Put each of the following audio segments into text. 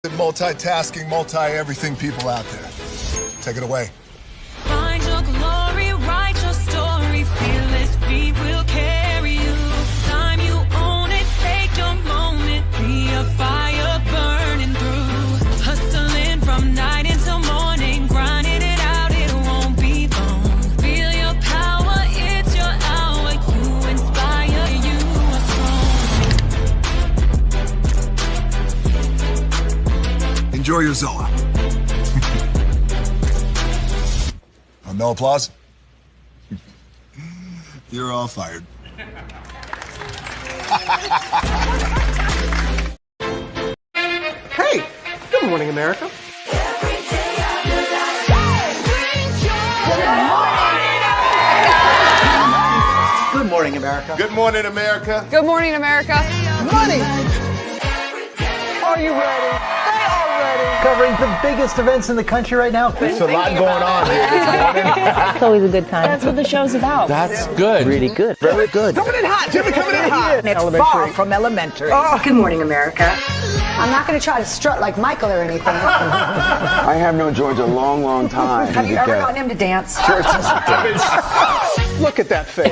Multitasking, multi-everything people out there. Take it away. Find your glory, write your story, fearless feet will carry you. Time you own it, take your moment, be a fire burning through. Hustling from night until morning, grinding it out, it won't be long. Feel your power, it's your hour, you inspire, you are strong. Enjoy your Zola. No applause? You're all fired. Hey, good morning, America. Good morning, America. Good morning, America. Good morning, America. Money. Are you ready? They are ready. Covering the biggest events in the country right now. There's a lot going on here this morning. It's always a good time. That's what the show's about. That's good. Really good. Very good. Coming in hot. Jimmy coming in hot. It's far from elementary. Oh. Good morning, America. I'm not going to try to strut like Michael or anything. I have known George a long, long time. Have you ever gotten him to dance? Look at that face.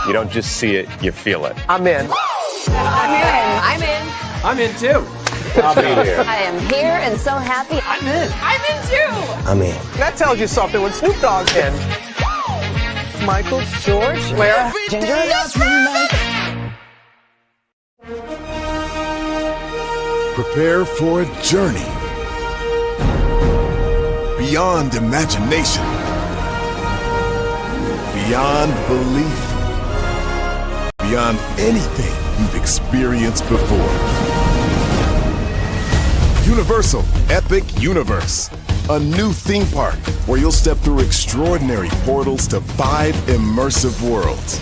You don't just see it, you feel it. I'm in. I'm in. I'm in too. I'll be here. I am here and so happy. I'm in. I'm in too. I'm in. That tells you something when Snoop Dogg's in. Michael, George, Lara, Ginger. Prepare for a journey beyond imagination, beyond belief, beyond anything you've experienced before. Universal Epic Universe, a new theme park where you'll step through extraordinary portals to 5 immersive worlds.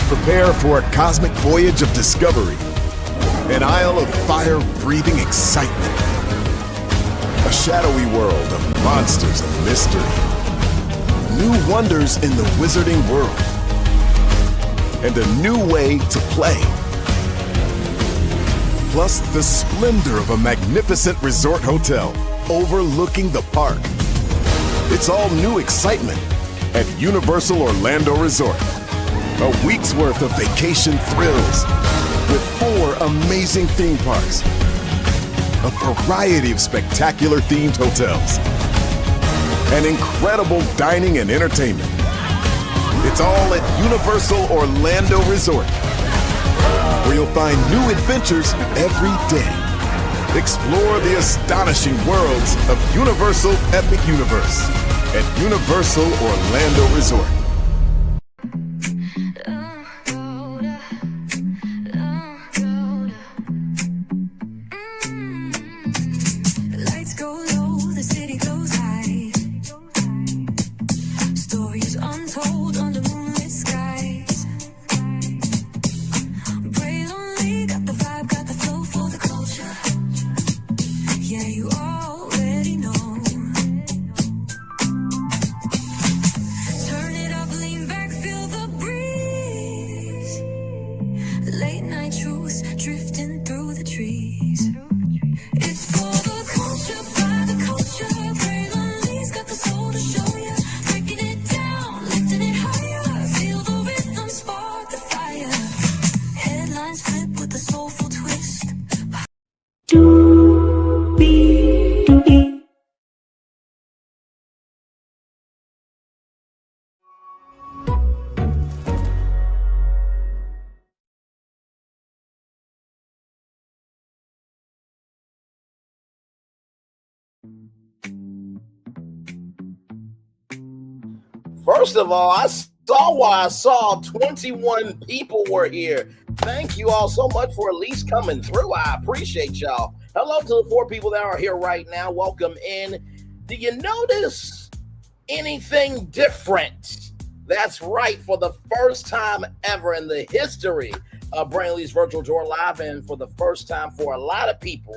Prepare for a cosmic voyage of discovery, an isle of fire-breathing excitement, a shadowy world of monsters and mystery, new wonders in the wizarding world, and a new way to play. Plus the splendor of a magnificent resort hotel overlooking the park. It's all new excitement at Universal Orlando Resort. A week's worth of vacation thrills with 4 amazing theme parks, a variety of spectacular themed hotels, and incredible dining and entertainment. It's all at Universal Orlando Resort, where you'll find new adventures every day. Explore the astonishing worlds of Universal Epic Universe at Universal Orlando Resort. First of all, I saw why I saw 21 people were here. Thank you all so much for at least coming through. I appreciate y'all. Hello to the 4 people that are here right now. Welcome in. Do you notice anything different? That's right. For the first time ever in the history of Brantley's Virtual Door Live, and for the first time for a lot of people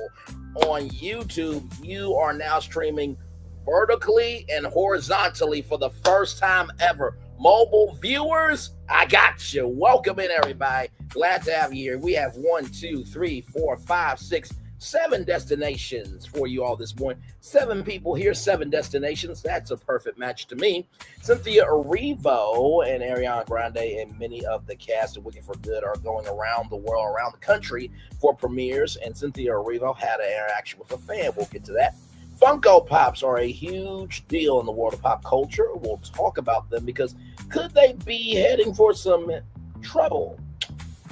on YouTube, you are now streaming vertically and horizontally for the first time ever mobile viewers, I got you. Welcome in, everybody. Glad to have you here. We have 1, 2, 3, 4, 5, 6, 7 destinations for you all this morning. 7 people here, 7 destinations. That's a perfect match to me. Cynthia Erivo and Ariana Grande and many of the cast of Wicked for Good are going around the world, around the country for premieres. And Cynthia Erivo had an interaction with a fan. We'll get to that. Funko Pops are a huge deal in the world of pop culture. We'll talk about them because could they be heading for some trouble?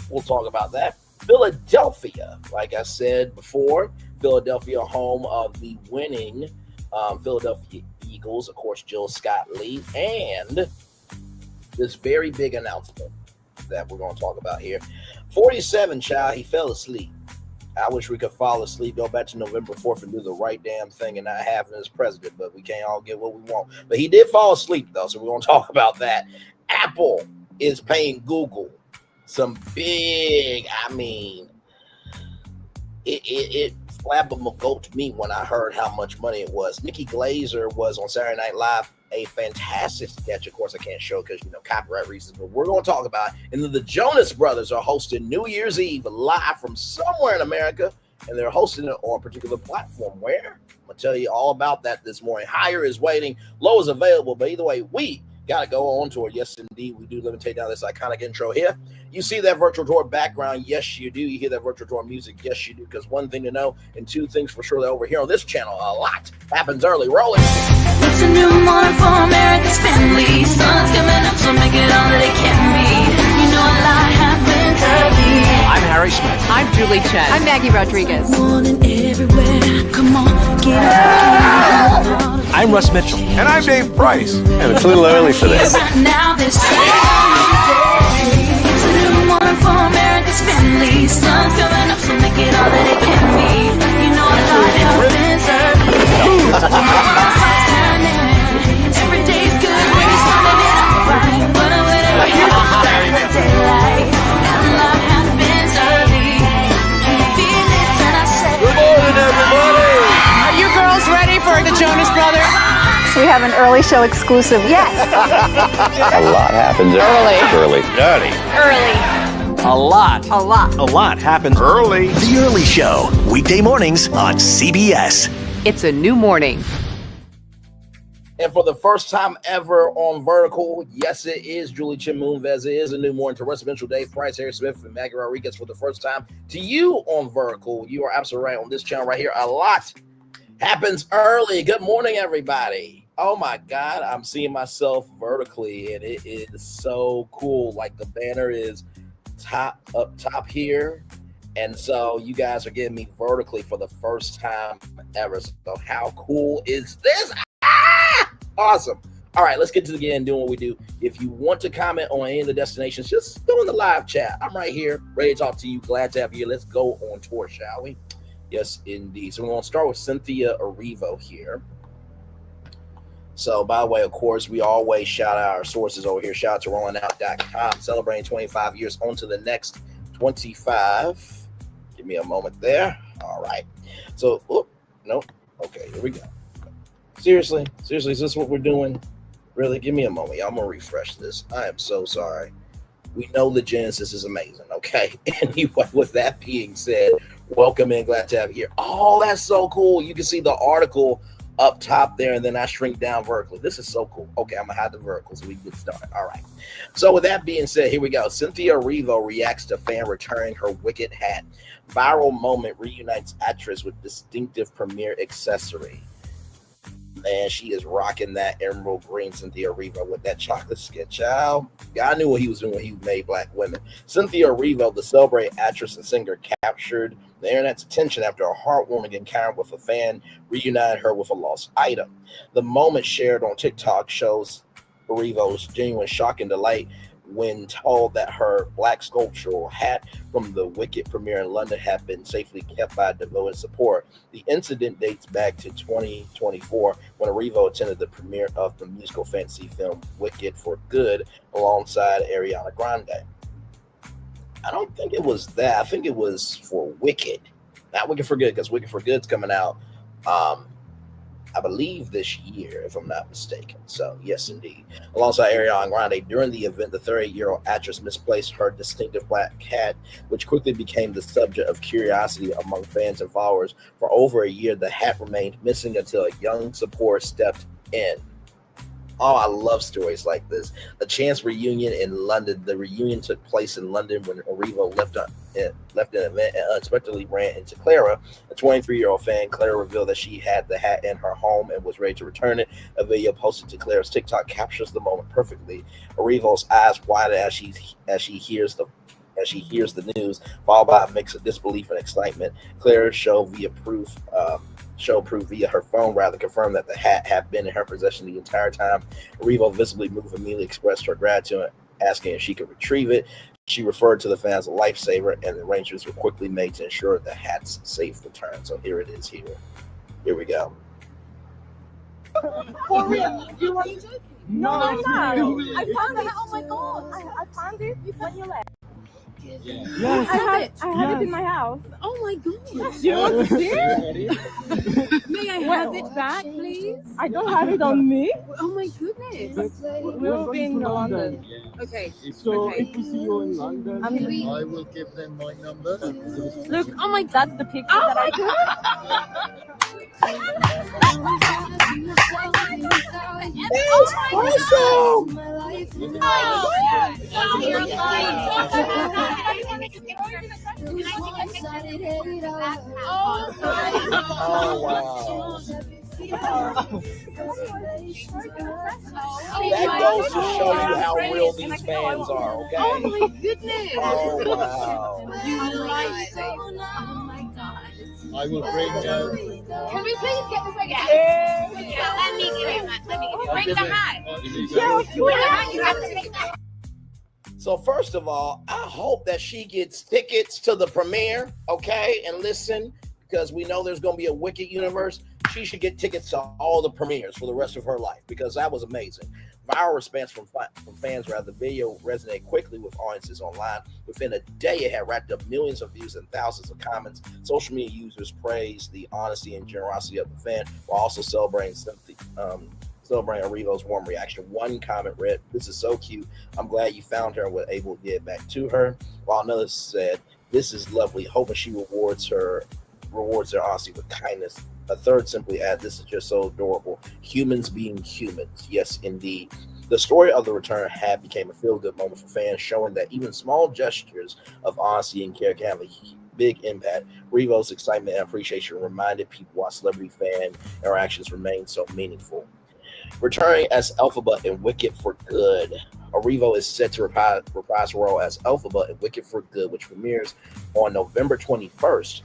We'll talk about that. Philadelphia, like I said before, Philadelphia, home of the winning Philadelphia Eagles, of course, Jill Scott Lee, and this very big announcement that we're going to talk about here. 47, child, he fell asleep. I wish we could fall asleep, go back to November 4th and do the right damn thing and not have him as president, but we can't all get what we want. But he did fall asleep, though, so we're going to talk about that. Apple is paying Google some big, it flabbergasted me when I heard how much money it was. Nikki Glaser was on Saturday Night Live, a fantastic sketch. Of course, I can't show because, copyright reasons, but we're going to talk about it. And then the Jonas brothers are hosting New Year's Eve live from somewhere in America, and they're hosting it on a particular platform. Where? I'm going to tell you all about that this morning. Higher is waiting, low is available, but either way, we got to go on tour. Yes, indeed, we do. Let me take down this iconic intro here. You see that virtual tour background? Yes, you do. You hear that virtual tour music? Yes, you do. Because one thing to know and 2 things for sure that over here on this channel, a lot happens early. Roll it. It's a new morning for America's family. Sun's coming up, so make it all that it can be. You know a lot happens early. I'm Harry Smith. I'm Julie Chen. I'm Maggie Rodriguez. Morning everywhere. Come on, get up. I'm Russ Mitchell. And I'm Dave Price. And it's a little early for this. Right now, this it's a new morning for America's family. Sun's coming up, so make it all that it can be. You know a lot happens early. Every day's good when you're starting it off right. But I'm waiting for you to daylight. And a lot happens early. Can you feel it when I say? Good morning, everybody. Are you girls ready for the Jonas Brothers? We have an early show exclusive. Yes. A lot happens early. Early. A lot. A lot. A lot happens Early. The Early Show, weekday mornings on CBS. It's a new morning. And for the first time ever on Vertical, yes, it is Julie Chen Moonves. It is a new morning to Residential Dave Price, Harry Smith, and Maggie Rodriguez for the first time to you on Vertical. You are absolutely right on this channel right here. A lot happens early. Good morning, everybody. Oh my God, I'm seeing myself vertically, and it is so cool. Like the banner is up top here, and so you guys are getting me vertically for the first time ever. So how cool is this? Awesome. All right, let's get to the end doing what we do. If you want to comment on any of the destinations, just go in the live chat. I'm right here, ready to talk to you. Glad to have you. Let's go on tour, shall we? Yes, indeed. So we're going to start with Cynthia Erivo here. So, by the way, of course, we always shout out our sources over here. Shout out to rollingout.com, celebrating 25 years on to the next 25. Give me a moment there. All right. So, nope. Okay, here we go. Seriously, is this what we're doing? Really? Give me a moment. I'm going to refresh this. I am so sorry. We know the Genesis is amazing, okay? Anyway, with that being said, welcome in. Glad to have you here. Oh, that's so cool. You can see the article up top there, and then I shrink down vertically. This is so cool. Okay, I'm going to hide the vertical so we can get started. All right. So with that being said, here we go. Cynthia Erivo reacts to fan returning her Wicked hat. Viral moment reunites actress with distinctive premiere accessory. Man, she is rocking that emerald green Cynthia Erivo with that chocolate skin, child. I knew what he was doing when he made Black women. Cynthia Erivo, the celebrated actress and singer, captured the internet's attention after a heartwarming encounter with a fan reunited her with a lost item. The moment shared on TikTok shows Erivo's genuine shock and delight when told that her black sculptural hat from the Wicked premiere in London had been safely kept by devoted support. The incident dates back to 2024 when Erivo attended the premiere of the musical fantasy film Wicked for Good alongside Ariana Grande. I don't think it was that. I think it was for Wicked. Not Wicked for Good, because Wicked for Good's coming out I believe this year, if I'm not mistaken. So, yes, indeed. Alongside Ariana Grande, during the event, the 38-year-old actress misplaced her distinctive black hat, which quickly became the subject of curiosity among fans and followers. For over a year, the hat remained missing until a young supporter stepped in. Oh, I love stories like this. A chance reunion in London. The reunion took place in London when Erivo left an event and unexpectedly ran into Clara, a 23-year-old fan. Clara revealed that she had the hat in her home and was ready to return it. A video posted to Clara's TikTok captures the moment perfectly. Erivo's eyes widen as she hears the news, followed by a mix of disbelief and excitement. Clara showed proof via her phone confirmed that the hat had been in her possession the entire time. Erivo, visibly moved, immediately expressed her gratitude, asking if she could retrieve it. She referred to the fan as a lifesaver, and the arrangements were quickly made to ensure the hat's safe return. So here it is. Here we go. For real? You want me to? No, I'm not. I found it. Oh my god! I found it when you left. Yes. I have it in my house. Oh my goodness. You want to see it? May I have it back, please? I don't have it on me. Oh my goodness. We'll be in London. Okay. So if we see you in London, I will give them my number. Look, oh my god, the picture that I took. It's awesome! Oh, wow. That goes to show you how real these fans are, okay? Oh my goodness! Oh, wow. You like it. Oh my god. I will bring Can we please get this again? Let me give it. Bring the hat. Bring the hat. You have to take that. So first of all, I hope that she gets tickets to the premiere, okay? And listen, because we know there's going to be a Wicked universe, she should get tickets to all the premieres for the rest of her life, because that was amazing. Viral response from fans, the video resonated quickly with audiences online. Within a day, it had racked up millions of views and thousands of comments. Social media users praised the honesty and generosity of the fan, while also celebrating Erivo's warm reaction. One comment read, "This is so cute. I'm glad you found her and were able to get back to her." While another said, "This is lovely. Hoping she rewards their honesty with kindness." A third simply added, "This is just so adorable. Humans being humans." Yes, indeed. The story of the return had became a feel-good moment for fans, showing that even small gestures of honesty and care can have a big impact. Erivo's excitement and appreciation reminded people why celebrity fan interactions remain so meaningful. Returning as elphaba in Wicked for Good, Erivo is set to reprise her role as elphaba in Wicked for Good, which premieres on November 21st.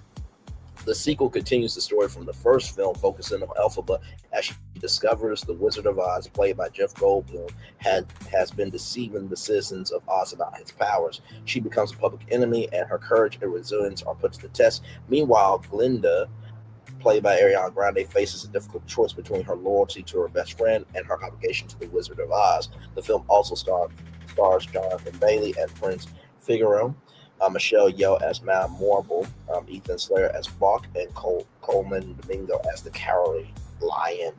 The sequel continues the story from the first film, focusing on elphaba as she discovers the Wizard of Oz, played by Jeff Goldblum, has been deceiving the citizens of Oz about his powers. She becomes a public enemy, and her courage and resilience are put to the test. Meanwhile, Glinda, played by Ariana Grande, faces a difficult choice between her loyalty to her best friend and her obligation to the Wizard of Oz. The film also stars Jonathan Bailey as Prince Figaro, Michelle Yeoh as Mount Morble, Ethan Slater as Bach, and Coleman Domingo as the Cowardly Lion.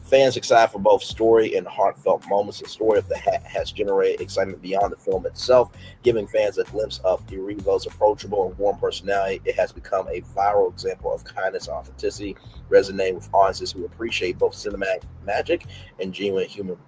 Fans excited for both story and heartfelt moments. The story of the hat has generated excitement beyond the film itself, giving fans a glimpse of Erivo's approachable and warm personality. It has become a viral example of kindness and authenticity, resonating with audiences who appreciate both cinematic magic and genuine human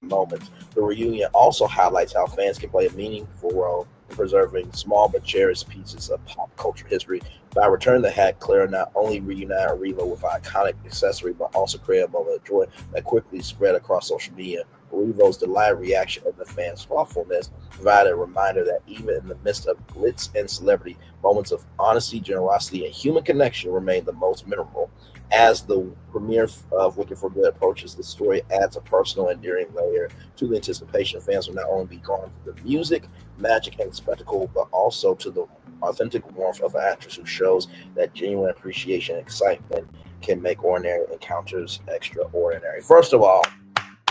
moments. The reunion also highlights how fans can play a meaningful role in preserving small but cherished pieces of pop culture history. By returning the hat, Clara not only reunited Erivo with an iconic accessory, but also created a moment of joy that quickly spread across social media. Erivo's delighted reaction and the fans' thoughtfulness provided a reminder that even in the midst of glitz and celebrity, moments of honesty, generosity, and human connection remain the most memorable. As the premiere of Wicked for Good approaches, the story adds a personal, endearing layer to the anticipation. Fans will not only be drawn to the music, magic, and spectacle, but also to the authentic warmth of an actress who shows that genuine appreciation and excitement can make ordinary encounters extraordinary. First of all,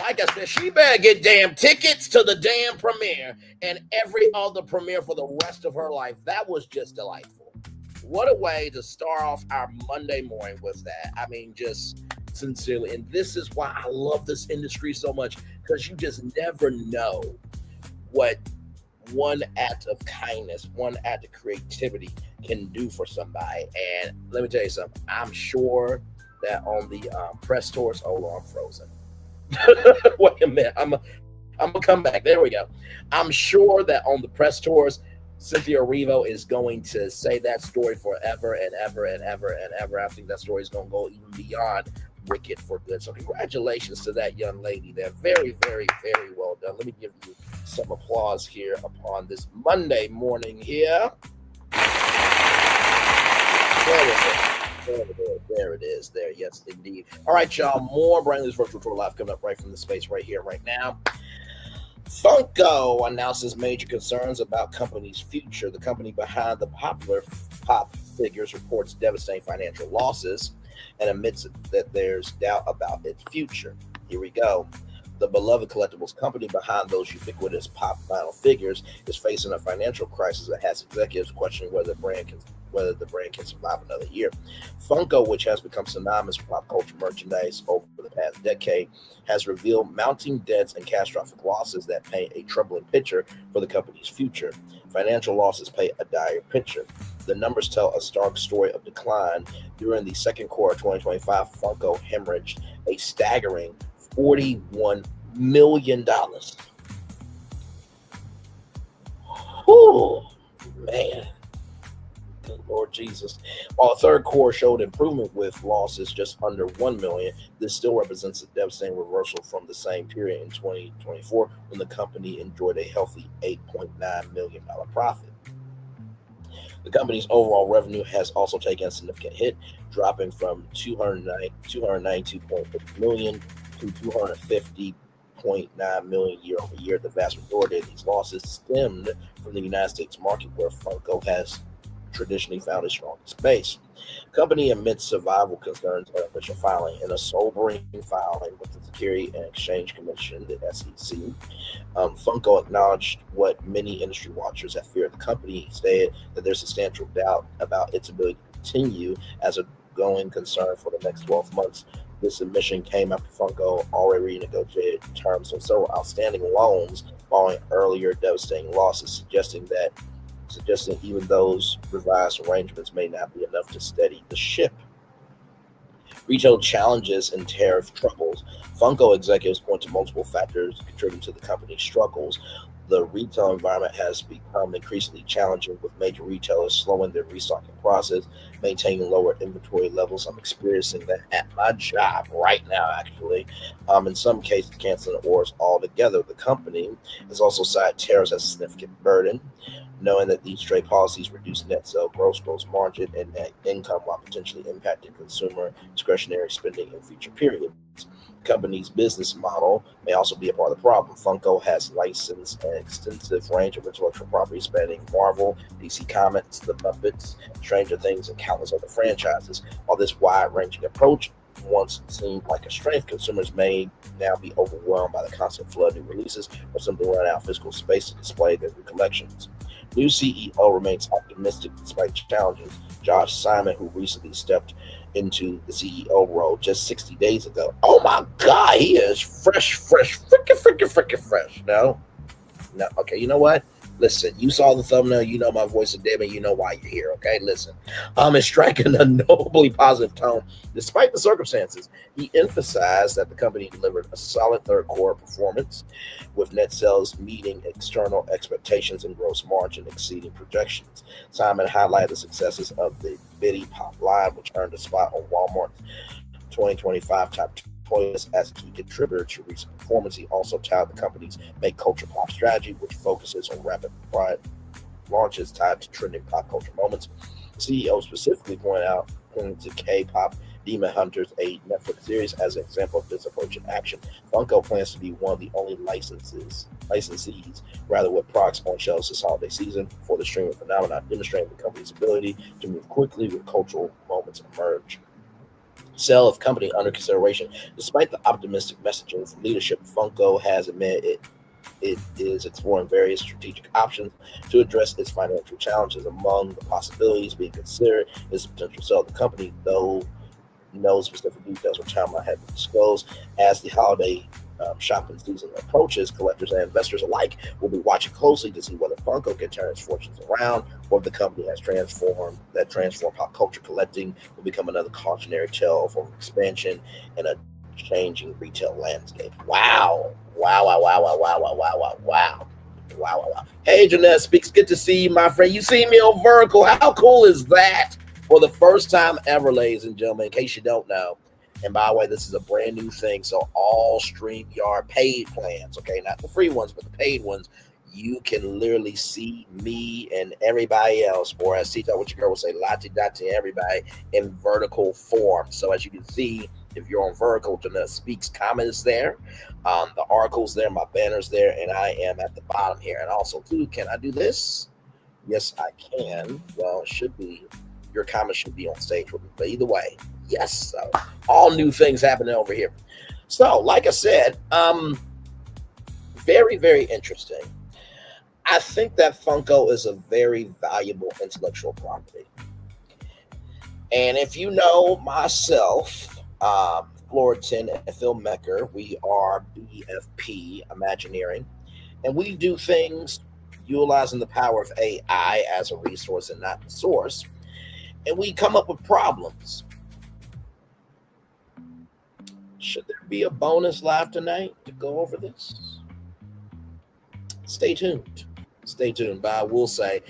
like I said, she better get damn tickets to the damn premiere and every other premiere for the rest of her life. That was just delightful. What a way to start off our Monday morning with that. I mean, just sincerely. And this is why I love this industry so much, because you just never know what one act of kindness, one act of creativity can do for somebody. And let me tell you something. I'm sure that on the press tours, I'm frozen. Wait a minute. I'm gonna come back. There we go. I'm sure that on the press tours, Cynthia Erivo is going to say that story forever and ever and ever and ever. I think that story is going to go even beyond Wicked for Good. So congratulations to that young lady there. Very, very, very well done. Let me give you some applause here upon this Monday morning here. There it is. There, yes, indeed. All right, y'all. More brand new virtual tour live coming up right from the space right here, right now. Funko announces major concerns about company's future. The company behind the popular pop figures reports devastating financial losses and admits that there's doubt about its future. Here we go. The beloved collectibles company behind those ubiquitous pop vinyl figures is facing a financial crisis that has executives questioning whether the brand can survive another year. Funko, which has become synonymous with pop culture merchandise over the past decade, has revealed mounting debts and catastrophic losses that paint a troubling picture for the company's future. Financial losses paint a dire picture. The numbers tell a stark story of decline. During the second quarter of 2025, Funko hemorrhaged a staggering $41 million. Oh, man. Lord Jesus. While the third quarter showed improvement with losses just under $1 million, this still represents a devastating reversal from the same period in 2024 when the company enjoyed a healthy $8.9 million profit. The company's overall revenue has also taken a significant hit, dropping from $292.6 million to $250.9 million year over year. The vast majority of these losses stemmed from the United States market, where Funko has traditionally found its strongest base. The company admits survival concerns in official filing. In a sobering filing with the Securities and Exchange Commission, the SEC, Funko acknowledged what many industry watchers have feared. The company stated that there's substantial doubt about its ability to continue as a going concern for the next 12 months. This admission came after Funko already renegotiated terms on several outstanding loans following earlier devastating losses, suggesting even those revised arrangements may not be enough to steady the ship. Retail challenges and tariff troubles. Funko executives point to multiple factors contributing to the company's struggles. The retail environment has become increasingly challenging, with major retailers slowing their restocking process, maintaining lower inventory levels. I'm experiencing that at my job right now, actually. In some cases, canceling orders altogether. The company has also cited tariffs as a significant burden, knowing that these trade policies reduce net sales, gross margin, and net income while potentially impacting consumer discretionary spending in future periods. The company's business model may also be a part of the problem. Funko has licensed an extensive range of intellectual property spanning Marvel, DC Comics, The Muppets, Stranger Things, and countless other franchises. While this wide-ranging approach once seemed like a strength, consumers may now be overwhelmed by the constant flood of new releases or simply run out of physical space to display their new collections. New CEO remains optimistic despite challenges. Josh Simon, who recently stepped into the CEO role just 60 days ago. Oh my God, he is fresh. No, okay, you know what? Listen, you saw the thumbnail, you know my voice is dim, and you know why you're here, okay? Listen, is striking a nobly positive tone despite the circumstances. He emphasized that the company delivered a solid third quarter performance, with net sales meeting external expectations and gross margin exceeding projections. Simon highlighted the successes of the Bitty Pop line, which earned a spot on Walmart's 2025 top toys as a key contributor to recent performance. He also touted the company's Make Culture Pop strategy, which focuses on rapid launches tied to trending pop culture moments. The CEO specifically pointing to K-pop Demon Hunters, a Netflix series, as an example of this approach in action. Funko plans to be one of the only licensees, with products on shelves this holiday season for the streaming phenomenon, demonstrating the company's ability to move quickly when cultural moments emerge. Sale of company under consideration. Despite the optimistic messaging from leadership, Funko has admitted it is exploring various strategic options to address its financial challenges. Among the possibilities being considered is the potential sale of the company, though no specific details or timeline have been disclosed. As the holiday shopping season approaches, collectors and investors alike will be watching closely to see whether Funko can turn its fortunes around, or if the company has transformed pop culture collecting will become another cautionary tale for expansion in a changing retail landscape. Wow. Wow, wow, wow, wow, wow, wow, wow, wow, wow. Wow, wow, wow. Hey, Jonas Speaks. Good to see you, my friend. You see me on Vertical. How cool is that? For the first time ever, ladies and gentlemen, in case you don't know, and by the way, this is a brand new thing. So all StreamYard paid plans, okay, not the free ones, but the paid ones, you can literally see me and everybody else, or as Tito, what your girl would say, Lati Dati, everybody in vertical form. So as you can see, if you're on Vertical, Jonas Speaks comments there, the articles there, my banner's there, and I am at the bottom here. And also, too, can I do this? Yes, I can. Well, it should be. Your comments should be on stage with me. But either way, yes. So all new things happening over here. So, like I said, very, very interesting. I think that Funko is a very valuable intellectual property. And if you know myself, Florian and Phil Mecker, we are BFP Imagineering, and we do things utilizing the power of AI as a resource and not the source. And we come up with problems. Should there be a bonus live tonight to go over this? Stay tuned. Stay tuned. But I will say,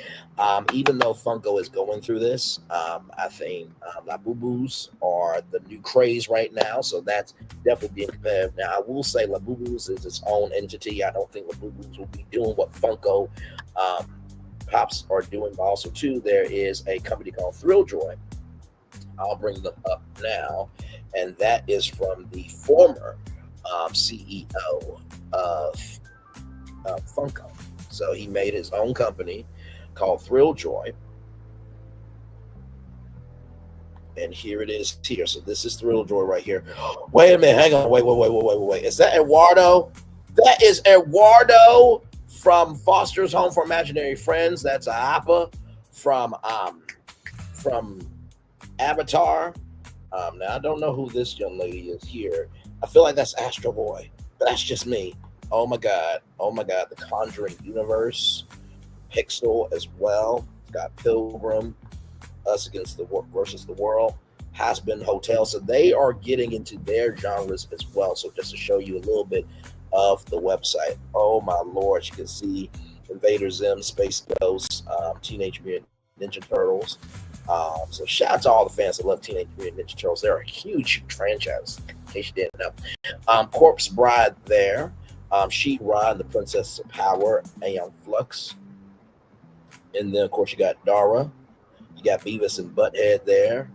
even though Funko is going through this, I think La Boo Boos are the new craze right now. So that's definitely being competitive. Now, I will say La Boo Boos is its own entity. I don't think La Boo Boos will be doing what Funko Pops are doing. But also, too, there is a company called Thrill Joy. I'll bring them up now. And that is from the former CEO of Funko. So he made his own company called Thrill Joy. And here it is here. So this is Thrill Joy right here. Wait a minute. Hang on. Wait. Is that Eduardo? That is Eduardo from Foster's Home for Imaginary Friends. That's Appa from Avatar. Now, I don't know who this young lady is here. I feel like that's Astro Boy, but that's just me. Oh my God. The Conjuring universe, Pixel as well. It's got Pilgrim, Us Against the versus the World, Has-Been Hotel. So they are getting into their genres as well. So just to show you a little bit of the website. Oh my Lord. You can see Invader Zim, Space Ghost, Teenage Mutant Ninja Turtles. So shout out to all the fans that love Teenage Mutant Ninja Turtles. They're a huge franchise, in case you didn't know. Corpse Bride there. She-Ra and the Princess of Power, Aeon Flux. And then, of course, you got Dara. You got Beavis and Butthead there.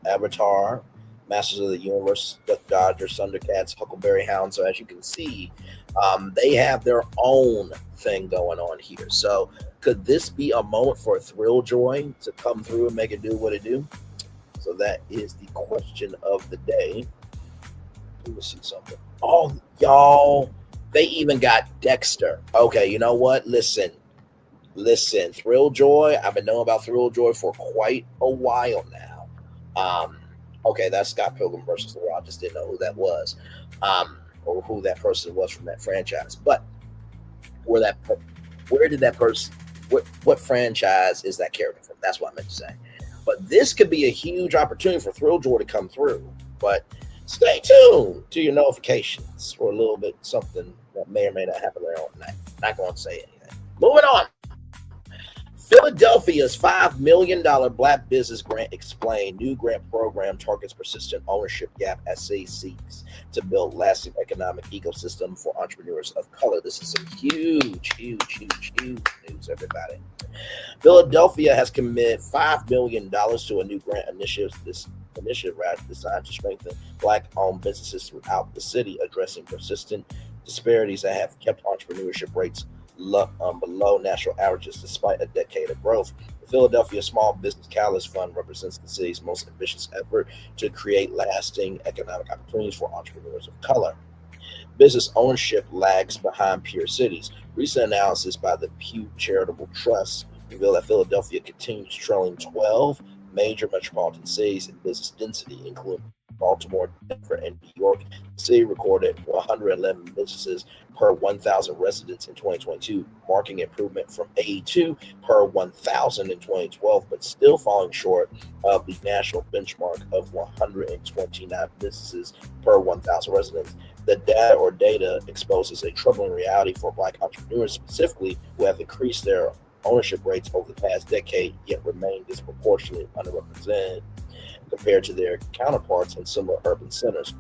Avatar, Masters of the Universe, Duck Dodgers, Thundercats, Huckleberry Hound. So as you can see, they have their own thing going on here. So could this be a moment for Thrill Joy to come through and make it do what it do? So that is the question of the day. Let me see something. Oh, y'all. They even got Dexter. Okay, you know what? Listen. Thrill Joy. I've been knowing about Thrill Joy for quite a while now. Okay, that's Scott Pilgrim versus the World. I just didn't know who that was, or who that person was from that franchise. But where did that person? What franchise is that character from? That's what I meant to say. But this could be a huge opportunity for Thrill Joy to come through. But stay tuned to your notifications for a little bit something that may or may not happen later on tonight. Not going to say anything. Moving on. Philadelphia's $5 million Black Business Grant explained. New grant program targets persistent ownership gap as city seeks to build lasting economic ecosystem for entrepreneurs of color. This is some huge news, everybody. Philadelphia has committed $5 million to a new grant initiative. This initiative designed to strengthen Black-owned businesses throughout the city, addressing persistent disparities that have kept entrepreneurship rates below national averages despite a decade of growth. The Philadelphia Small Business Catalyst Fund represents the city's most ambitious effort to create lasting economic opportunities for entrepreneurs of color. Business ownership lags behind peer cities. Recent analysis by the Pew Charitable Trust revealed that Philadelphia continues trailing 12 major metropolitan cities and business density, including Baltimore, Denver, and New York. The city recorded 111 businesses per 1,000 residents in 2022, marking improvement from 82 per 1,000 in 2012, but still falling short of the national benchmark of 129 businesses per 1,000 residents. The data exposes a troubling reality for Black entrepreneurs specifically, who have increased their ownership rates over the past decade, yet remain disproportionately underrepresented compared to their counterparts in similar urban centers.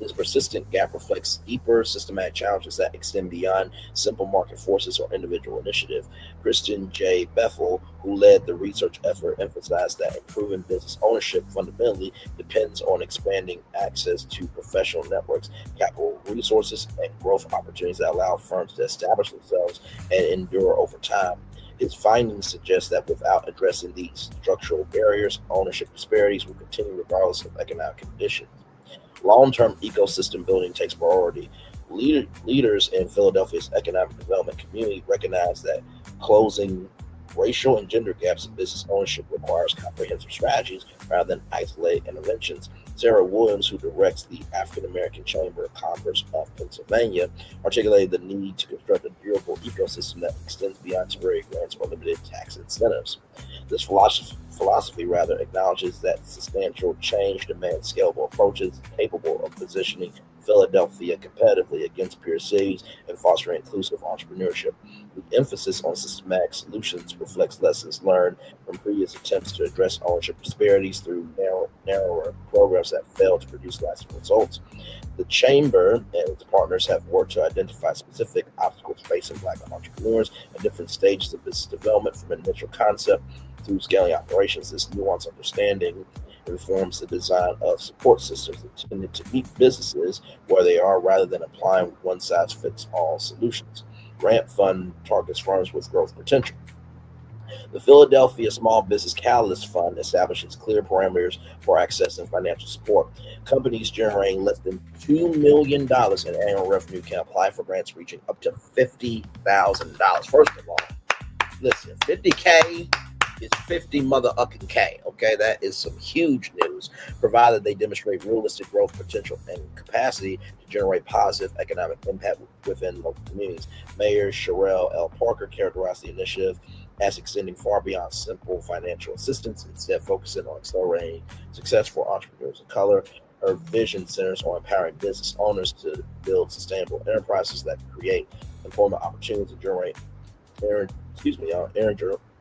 This persistent gap reflects deeper systematic challenges that extend beyond simple market forces or individual initiative. Kristen J. Bethel, who led the research effort, emphasized that improving business ownership fundamentally depends on expanding access to professional networks, capital resources, and growth opportunities that allow firms to establish themselves and endure over time. His findings suggest that without addressing these structural barriers, ownership disparities will continue regardless of economic conditions. Long-term ecosystem building takes priority. Leaders in Philadelphia's economic development community recognize that closing racial and gender gaps in business ownership requires comprehensive strategies rather than isolated interventions. Sarah Williams, who directs the African American Chamber of Commerce of Pennsylvania, articulated the need to construct a durable ecosystem that extends beyond temporary grants or limited tax incentives. This philosophy rather acknowledges that substantial change demands scalable approaches capable of positioning Philadelphia competitively against peer cities and fostering inclusive entrepreneurship. The emphasis on systematic solutions reflects lessons learned from previous attempts to address ownership disparities through narrower programs that failed to produce lasting results. The Chamber and its partners have worked to identify specific obstacles facing Black entrepreneurs at different stages of business development, from initial concept through scaling operations. This nuanced understanding informs the design of support systems intended to meet businesses where they are rather than applying one-size-fits-all solutions. Grant Fund targets firms with growth potential. The Philadelphia Small Business Catalyst Fund establishes clear parameters for accessing financial support. Companies generating less than $2 million in annual revenue can apply for grants reaching up to $50,000. First of all, listen, $50K is 50 mother-ucking K, okay? That is some huge news, provided they demonstrate realistic growth potential and capacity to generate positive economic impact within local communities. Mayor Sherelle L. Parker characterized the initiative as extending far beyond simple financial assistance, instead focusing on accelerating success for entrepreneurs of color. Her vision centers on empowering business owners to build sustainable enterprises that create employment opportunities and generate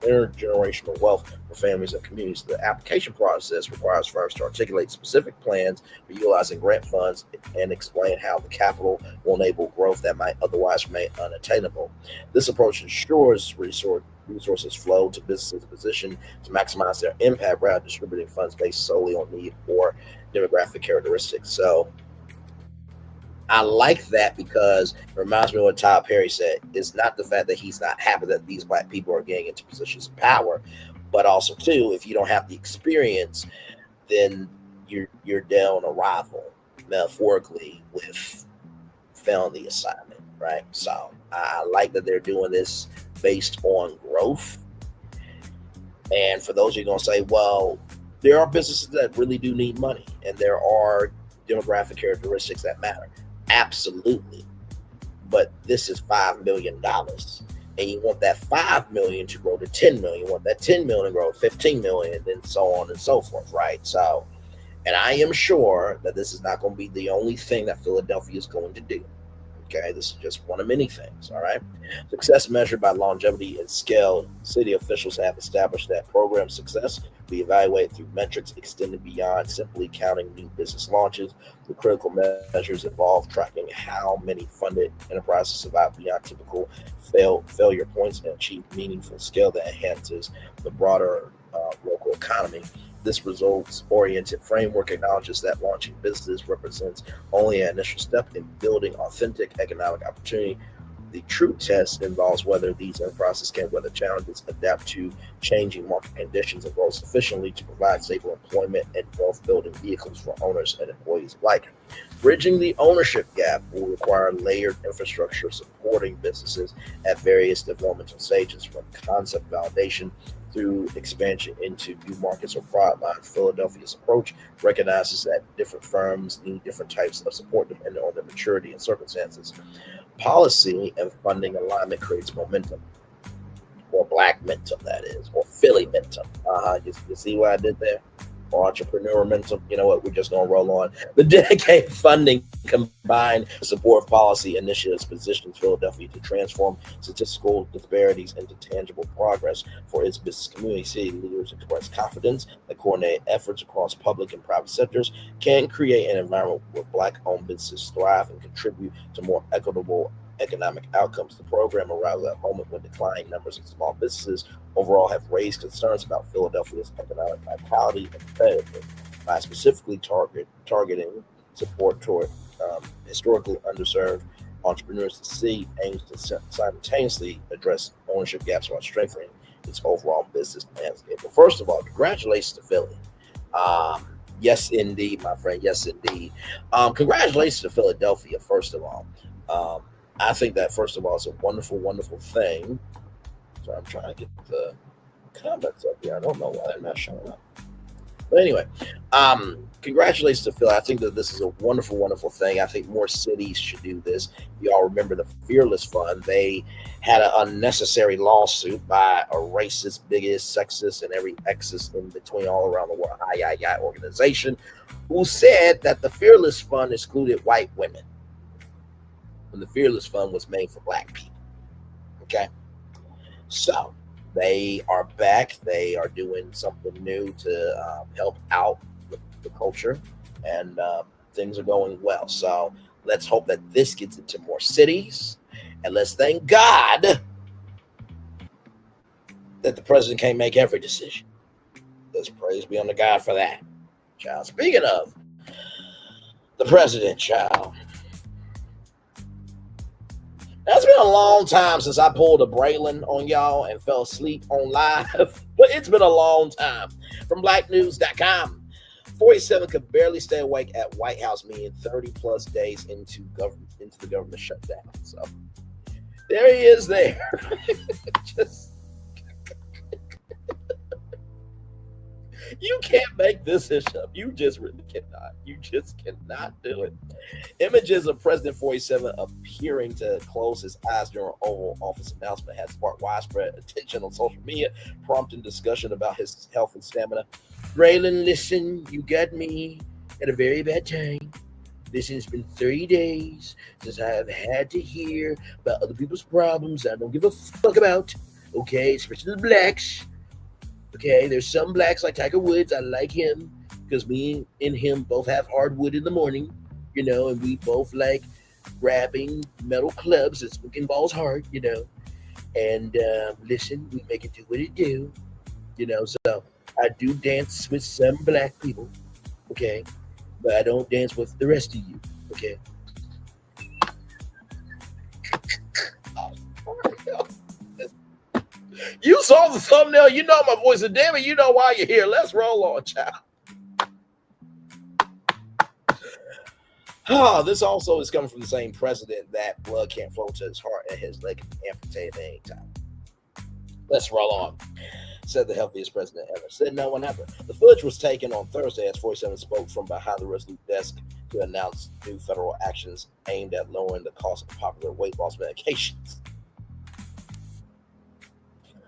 intergenerational wealth for families and communities. The application process requires firms to articulate specific plans for utilizing grant funds and explain how the capital will enable growth that might otherwise remain unattainable. This approach ensures resources flow to businesses positioned to maximize their impact rather than distributing funds based solely on need or demographic characteristics. So I like that because it reminds me of what Tyler Perry said. It's not the fact that he's not happy that these Black people are getting into positions of power, but also too, if you don't have the experience, then you're down arrival, metaphorically, with failing the assignment, right? So I like that they're doing this based on growth. And for those of you going to say, well, there are businesses that really do need money, and there are demographic characteristics that matter. Absolutely. But this is $5 million. And you want that 5 million to grow to 10 million. You want that 10 million to grow to 15 million, and then so on and so forth, right? So, and I am sure that this is not going to be the only thing that Philadelphia is going to do. Okay, this is just one of many things, all right? Success measured by longevity and scale. City officials have established that program success be evaluated through metrics extended beyond simply counting new business launches. The critical measures involve tracking how many funded enterprises survive beyond typical failure points and achieve meaningful scale that enhances the broader local economy. This results-oriented framework acknowledges that launching businesses represents only an initial step in building authentic economic opportunity. The true test involves whether these enterprises can weather challenges, adapt to changing market conditions, and grow sufficiently to provide stable employment and wealth-building vehicles for owners and employees alike. Bridging the ownership gap will require layered infrastructure supporting businesses at various developmental stages, from concept validation through expansion into new markets or product lines. Philadelphia's approach recognizes that different firms need different types of support depending on their maturity and circumstances. Policy and funding alignment creates momentum, or black momentum, that is, or Philly momentum. You see what I did there? Or entrepreneur momentum. You know what? We're just going to roll on. The dedicated funding combined with support of policy initiatives positions Philadelphia to transform statistical disparities into tangible progress for its business community. City leaders express confidence that coordinated efforts across public and private sectors can create an environment where Black-owned businesses thrive and contribute to more equitable economic outcomes. The program arrives at a moment when declining numbers of small businesses overall have raised concerns about Philadelphia's economic vitality and competitiveness. By specifically targeting support toward historically underserved entrepreneurs, the city aims to simultaneously address ownership gaps while strengthening its overall business landscape. Well, first of all, congratulations to Philly. Yes, indeed, my friend. Yes, indeed. Congratulations to Philadelphia, first of all. I think that, first of all, it's a wonderful, wonderful thing. So I'm trying to get the comments up here. I don't know why they're not showing up. But anyway, congratulations to Phil. I think that this is a wonderful, wonderful thing. I think more cities should do this. You all remember the Fearless Fund. They had an unnecessary lawsuit by a racist, biggest, sexist, and every exist in between all around the world, organization, who said that the Fearless Fund excluded white women when the Fearless Fund was made for Black people. Okay? So they are back. They are doing something new to help out the culture, and things are going well. So let's hope that this gets into more cities, and let's thank God that the president can't make every decision. Let's praise be unto God for that, child. Speaking of the president, child, it's been a long time since I pulled a Braylon on y'all and fell asleep on live, but it's been a long time. From blacknews.com, 47 could barely stay awake at White House meeting 30 plus days into the government shutdown. So there he is there. You can't make this issue up. You just really cannot. You just cannot do it. Images of President 47 appearing to close his eyes during Oval Office announcement has sparked widespread attention on social media, prompting discussion about his health and stamina. Braylon, listen, you got me at a very bad time. Listen, it's been 30 days since I have had to hear about other people's problems I don't give a fuck about. Okay, especially the blacks. Okay, there's some blacks like Tiger Woods. I like him because me and him both have hardwood in the morning, you know, and we both like grabbing metal clubs and smoking balls hard, you know. And listen, we make it do what it do, you know. So I do dance with some black people, okay, but I don't dance with the rest of you, okay. You saw the thumbnail. You know my voice. And damn it, you know why you're here. Let's roll on, child. This also is coming from the same president that blood can't flow to his heart and his leg can be amputated at any time. Let's roll on. Said the healthiest president ever. Said no one ever. The footage was taken on Thursday as 47 spoke from behind the Resolute desk to announce new federal actions aimed at lowering the cost of popular weight loss medications.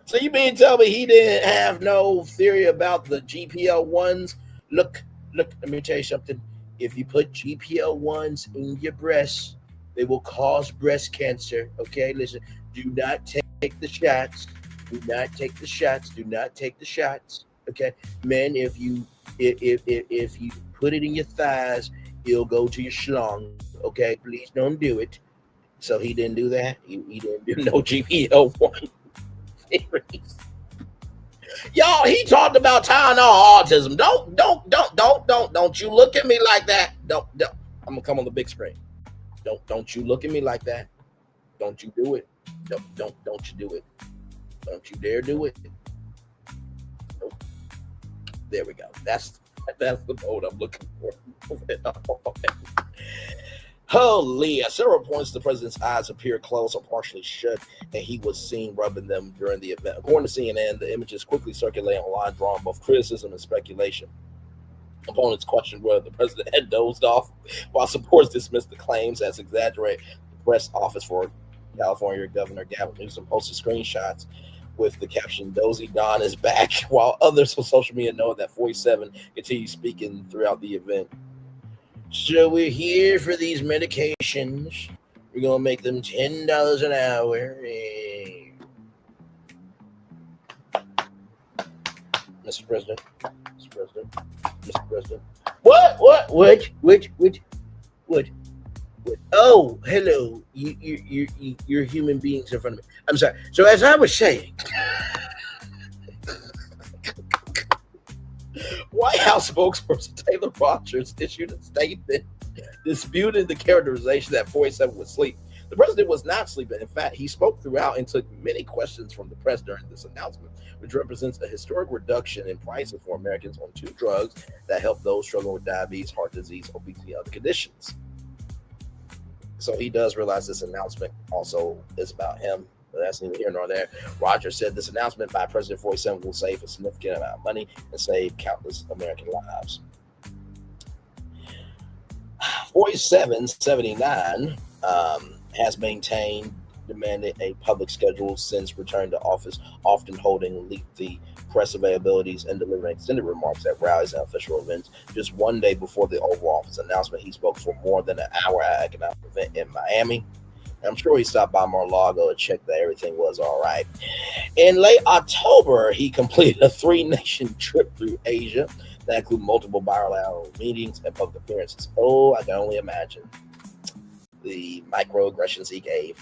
So you mean tell me he didn't have no theory about the GPL-1s? Look, let me tell you something. If you put GPL-1s in your breasts, they will cause breast cancer. Okay, listen, do not take the shots. Do not take the shots. Do not take the shots. Okay, men, if you put it in your thighs, it'll go to your schlong. Okay, please don't do it. So he didn't do that. He didn't do no GPL-1. Y'all, he talked about Tylenol autism. Don't you look at me like that. Don't. I'm gonna come on the big screen. Don't you look at me like that. Don't you do it. Don't you do it. Don't you dare do it. Nope. There we go. That's the mode I'm looking for. Holy! At several points, the president's eyes appeared closed or partially shut, and he was seen rubbing them during the event. According to CNN, the images quickly circulated online, drawing both criticism and speculation. Opponents questioned whether the president had dozed off, while supporters dismissed the claims as exaggerated. The press office for California Governor Gavin Newsom posted screenshots with the caption, "Dozy Don is back," while others on social media know that 47 continued speaking throughout the event. So we're here for these medications. We're going to make them $10 an hour. Mr. President. Mr. President. Mr. President. What? Oh, hello. You're human beings in front of me. I'm sorry. So as I was saying, White House spokesperson Taylor Rogers issued a statement disputing the characterization that 47 was asleep. The president was not sleeping. In fact, he spoke throughout and took many questions from the press during this announcement, which represents a historic reduction in prices for Americans on two drugs that help those struggling with diabetes, heart disease, obesity, and other conditions. So he does realize this announcement also is about him. But that's neither here nor there. Rogers said this announcement by President 47 will save a significant amount of money and save countless American lives. 4779 has maintained, demanded a public schedule since return to office, often holding lengthy press availabilities and delivering extended remarks at rallies and official events. Just one day before the Oval Office announcement, he spoke for more than an hour at an economic event in Miami. I'm sure he stopped by Mar-a-Lago to check that everything was all right. In late October, he completed a 3-nation trip through Asia that included multiple bilateral meetings and public appearances. Oh, I can only imagine the microaggressions he gave.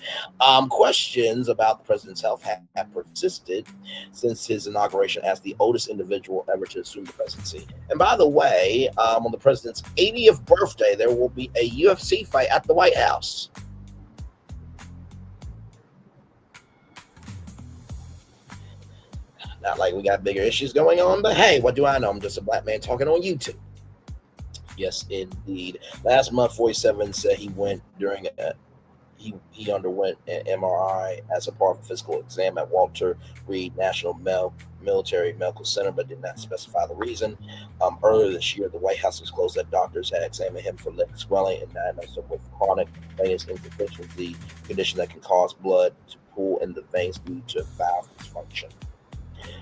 Questions about the president's health have persisted since his inauguration as the oldest individual ever to assume the presidency. And by the way, on the president's 80th birthday, there will be a UFC fight at the White House. Not like we got bigger issues going on, but hey, what do I know? I'm just a black man talking on YouTube. Yes, indeed. Last month, 47 said he underwent an MRI as a part of a physical exam at Walter Reed National Military Medical Center, but did not specify the reason. Earlier this year, the White House disclosed that doctors had examined him for leg swelling and diagnosed him with chronic venous insufficiency, a condition that can cause blood to pool in the veins due to valve dysfunction.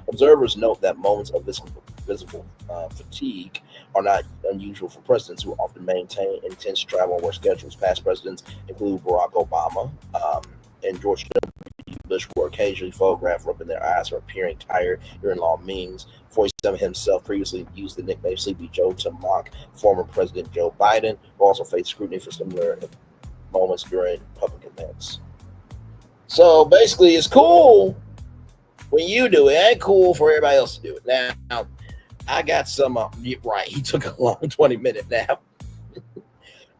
Observers note that moments of visible fatigue are not unusual for presidents who often maintain intense travel and work schedules. Past presidents include Barack Obama and George W. Bush were occasionally photographed rubbing their eyes or appearing tired during long meetings. 47 himself previously used the nickname Sleepy Joe to mock former President Joe Biden, who also faced scrutiny for similar moments during public events. So basically, it's cool when you do it. It ain't cool for everybody else to do it. Now, I got some. Right, he took a long 20-minute nap.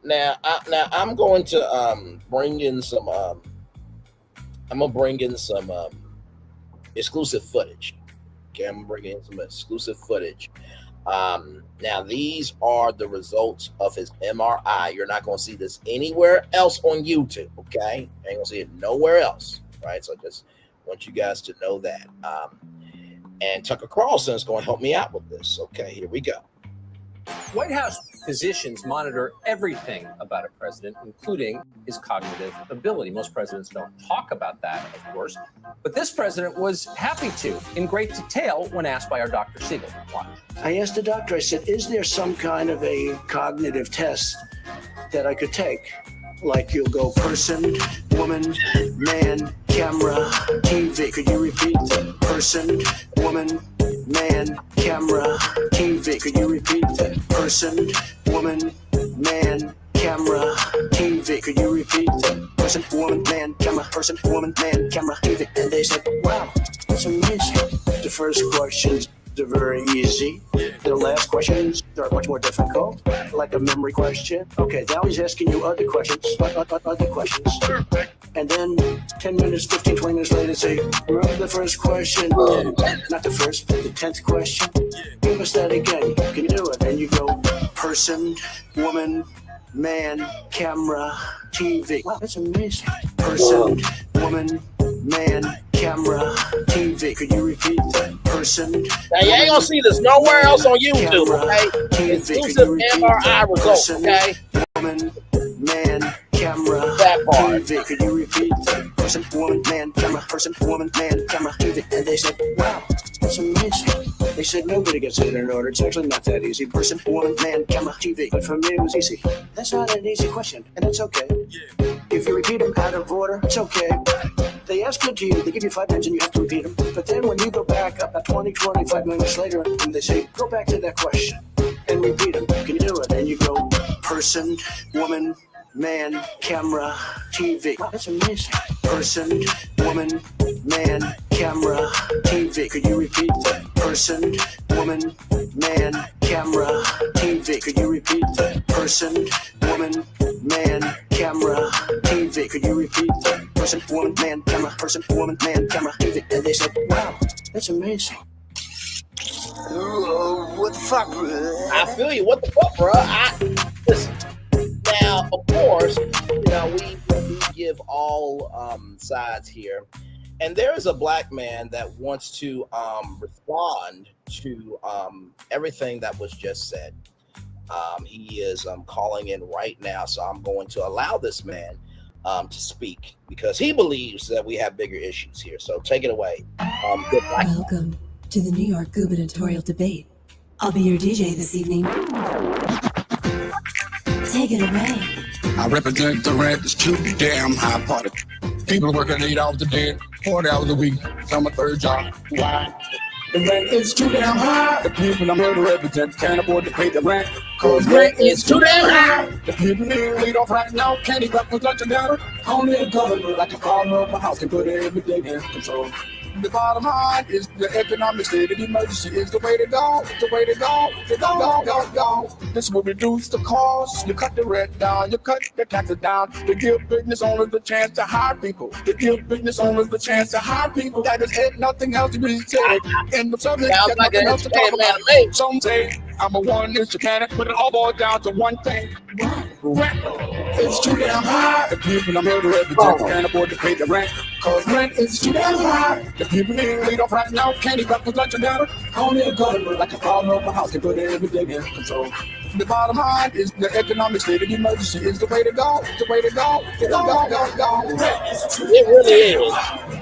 Now I'm going to bring in some. I'm gonna bring in some exclusive footage. Okay, I'm gonna bring in some exclusive footage. Now these are the results of his MRI. You're not gonna see this anywhere else on YouTube. Okay, ain't gonna see it nowhere else. Right, so just want you guys to know that. And Tucker Carlson is going to help me out with this. Okay, here we go. White House physicians monitor everything about a president, including his cognitive ability. Most presidents don't talk about that, of course, but this president was happy to, in great detail, when asked by our Dr. Siegel. Watch. I asked the doctor, I said, is there some kind of a cognitive test that I could take? Like you'll go person, woman, man, camera, TV. Could you repeat that? Person, woman, man, camera, TV. Could you repeat that? Person, woman, man, camera, TV. Could you repeat that? Person, woman, man, camera, person, woman, man, camera, TV. And they said, wow, that's amazing. The first questions are very easy. The last questions are much more difficult, like a memory question. Okay, now he's asking you other questions, other questions. And then 10 minutes, 15, 20 minutes later, say, remember the first question? Not the first, but the 10th question. Give us that again. Can you do it? And you go, person, woman, man, camera, TV. Wow, that's amazing. Person, woman, man, camera, TV. Could you repeat that? Person. Now you ain't gonna see this nowhere else on YouTube, okay? Exclusive MRI results, okay? Woman, man, camera, that part. TV. Could you repeat that? Person, woman, man, camera, person, woman, man, camera, TV. And they said, wow, that's amazing. They said nobody gets it in order. It's actually not that easy. Person, woman, man, camera, TV. But for me, it was easy. That's not an easy question, and that's okay. If you repeat them out of order, it's okay. They ask it to you, they give you 5 minutes and you have to repeat them. But then when you go back up at 25 minutes later, and they say, go back to that question and repeat them. Can you do it? And you go, person, woman, man, camera, TV. Wow, that's amazing. Person, woman, man, camera, TV. Could you repeat that? Person, woman, man, camera, TV. Could you repeat that? Person, woman, man, camera, TV. Could you repeat that? Person, woman, man, camera, person, woman, man, camera, TV. And they said, wow, that's amazing. What the fuck, bro? I feel you. What the fuck, bro? Listen. Now, of course, you know, we give all sides here. And there is a black man that wants to respond to everything that was just said. He is calling in right now, so I'm going to allow this man to speak because he believes that we have bigger issues here. So take it away. Welcome to the New York gubernatorial debate. I'll be your DJ this evening. Take it away. I represent the rent is too damn high party. People working 8 hours a day, 40 hours a week. Some a third job. Why? The rent is too damn high. The people I'm here to represent can't afford to pay the rent. Cause rent is too damn high. The people being laid off right now can't eat breakfast, lunch, and dinner. Only a government like a farmer of my house can put everything in control. The bottom line is the economic state of emergency is the way to go, the way to go, go. This will reduce the cost. You cut the rent down, you cut the taxes down. To give business owners the chance to hire people. To give business owners the chance to hire people. That is it, nothing else to be said. In the subject, there's nothing else to talk about. Some say I'm a one-inch mechanic, but it all boils down to one thing. Rent. It's too damn high. The people I'm here to represent can't afford to pay the rent. Cause rent is too damn high. The people being laid off right now can't eat breakfast, lunch, and dinner. Only a government like a farmer of my house can put everything in control. The bottom line is the economic state of emergency is the way to go, the way to go, go. It really is.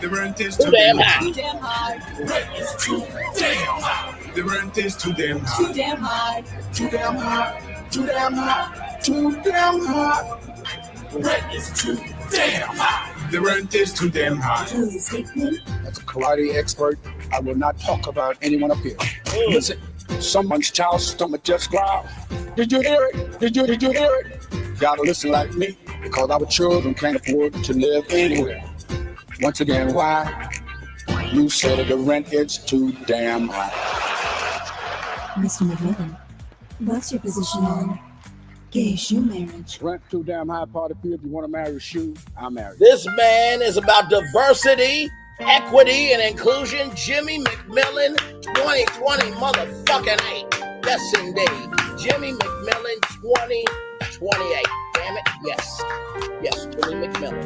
The rent is too damn high. Too damn high. Rent is too damn high. The rent is too damn high. Too damn high. Too damn high. Too damn high. Too damn high. Rent is too damn high. The rent is too damn high. As a karate expert, I will not talk about anyone up here. Listen, someone's child's stomach just growled. Did you hear it? Did you hear it? Gotta listen like me, because our children can't afford to live anywhere. Once again, why? You said the rent is too damn high. Mr. McMillan, what's your position on gay shoe marriage? Rent too damn high, party fee. If you want to marry a shoe, I'm married. This man is about diversity, equity, and inclusion. Jimmy McMillan, 2020 motherfucking 8. Yes, indeed. Jimmy McMillan, 2028. Damn it. Yes. Yes, Jimmy McMillan,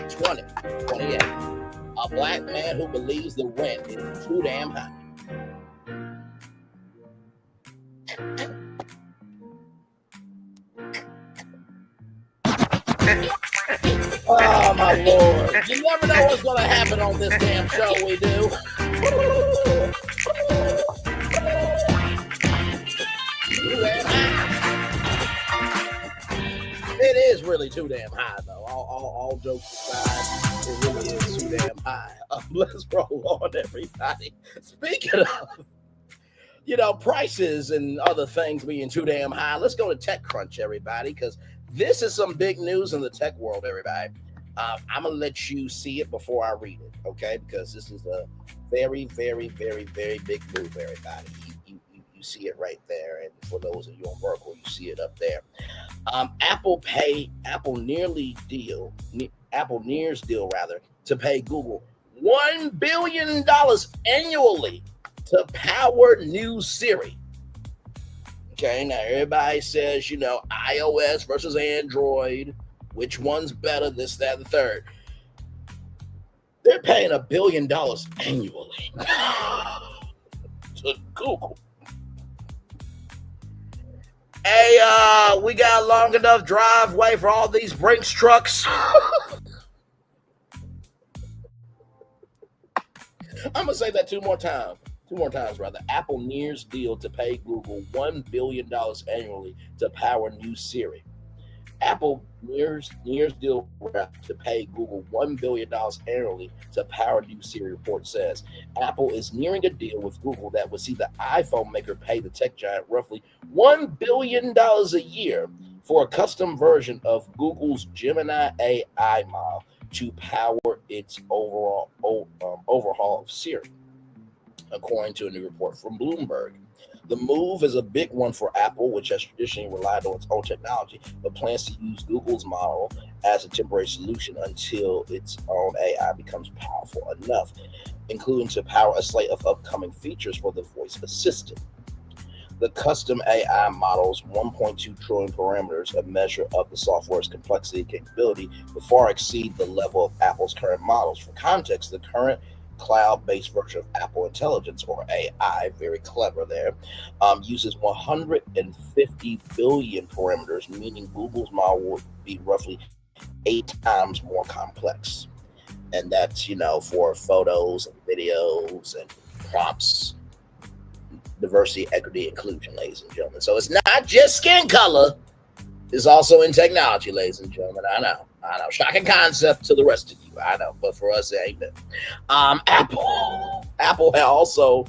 2028. A black man who believes the rent is too damn high. Oh my Lord. You never know what's gonna happen on this damn show we do. It is really too damn high though. All jokes aside, it really is too damn high. Let's roll on, everybody. Speaking of, you know, prices and other things being too damn high, let's go to TechCrunch, everybody, because this is some big news in the tech world, everybody. I'm going to let you see it before I read it, okay? Because this is a very, very, very, very big move, everybody. You see it right there. And for those of you on Vertical, you see it up there. Apple nears deal to pay Google $1 billion annually to power new Siri. Okay, now everybody says, iOS versus Android. Which one's better? This, that, and the third. They're paying $1 billion annually to Google. Hey, we got a long enough driveway for all these Brinks trucks. I'm gonna say that two more times. Apple nears deal to pay Google $1 billion annually to power new Siri. Apple nears deal to pay Google $1 billion annually to power new Siri, report says. Apple is nearing a deal with Google that would see the iPhone maker pay the tech giant roughly $1 billion a year for a custom version of Google's Gemini AI model to power its overhaul of Siri, according to a new report from Bloomberg. The move is a big one for Apple, which has traditionally relied on its own technology, but plans to use Google's model as a temporary solution until its own AI becomes powerful enough, including to power a slate of upcoming features for the voice assistant. The custom AI model's 1.2 trillion parameters, a measure of the software's complexity and capability, will far exceed the level of Apple's current models. For context, the current cloud-based version of Apple Intelligence, or AI, very clever there, uses 150 billion parameters, meaning Google's model would be roughly 8 times more complex. And that's, for photos and videos and prompts, diversity, equity, inclusion, ladies and gentlemen. So it's not just skin color, it's also in technology, ladies and gentlemen. I know. Shocking concept to the rest of you. I know, but for us, it ain't been. Apple had also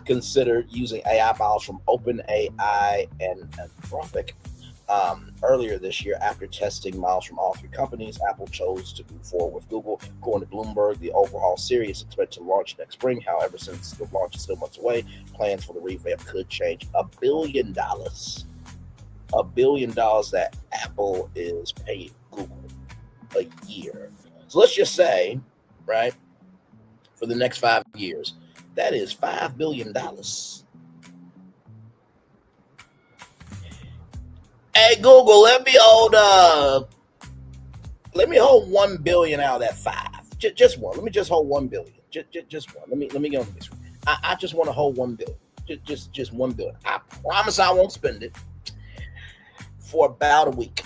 considered using AI models from OpenAI and Anthropic. Earlier this year, after testing models from all three companies, Apple chose to move forward with Google. According to Bloomberg, the overhaul series is expected to launch next spring. However, since the launch is still months away, plans for the revamp could change. $1 billion. $1 billion that Apple is paying Google a year. So let's just say, right, for the next 5 years, that is $5 billion. Hey Google, let me hold $1 billion out of that 5. Just one. Let me just hold $1 billion. Just one. Let me go on this. I just want to hold $1 billion. Just $1 billion. I promise I won't spend it for about a week.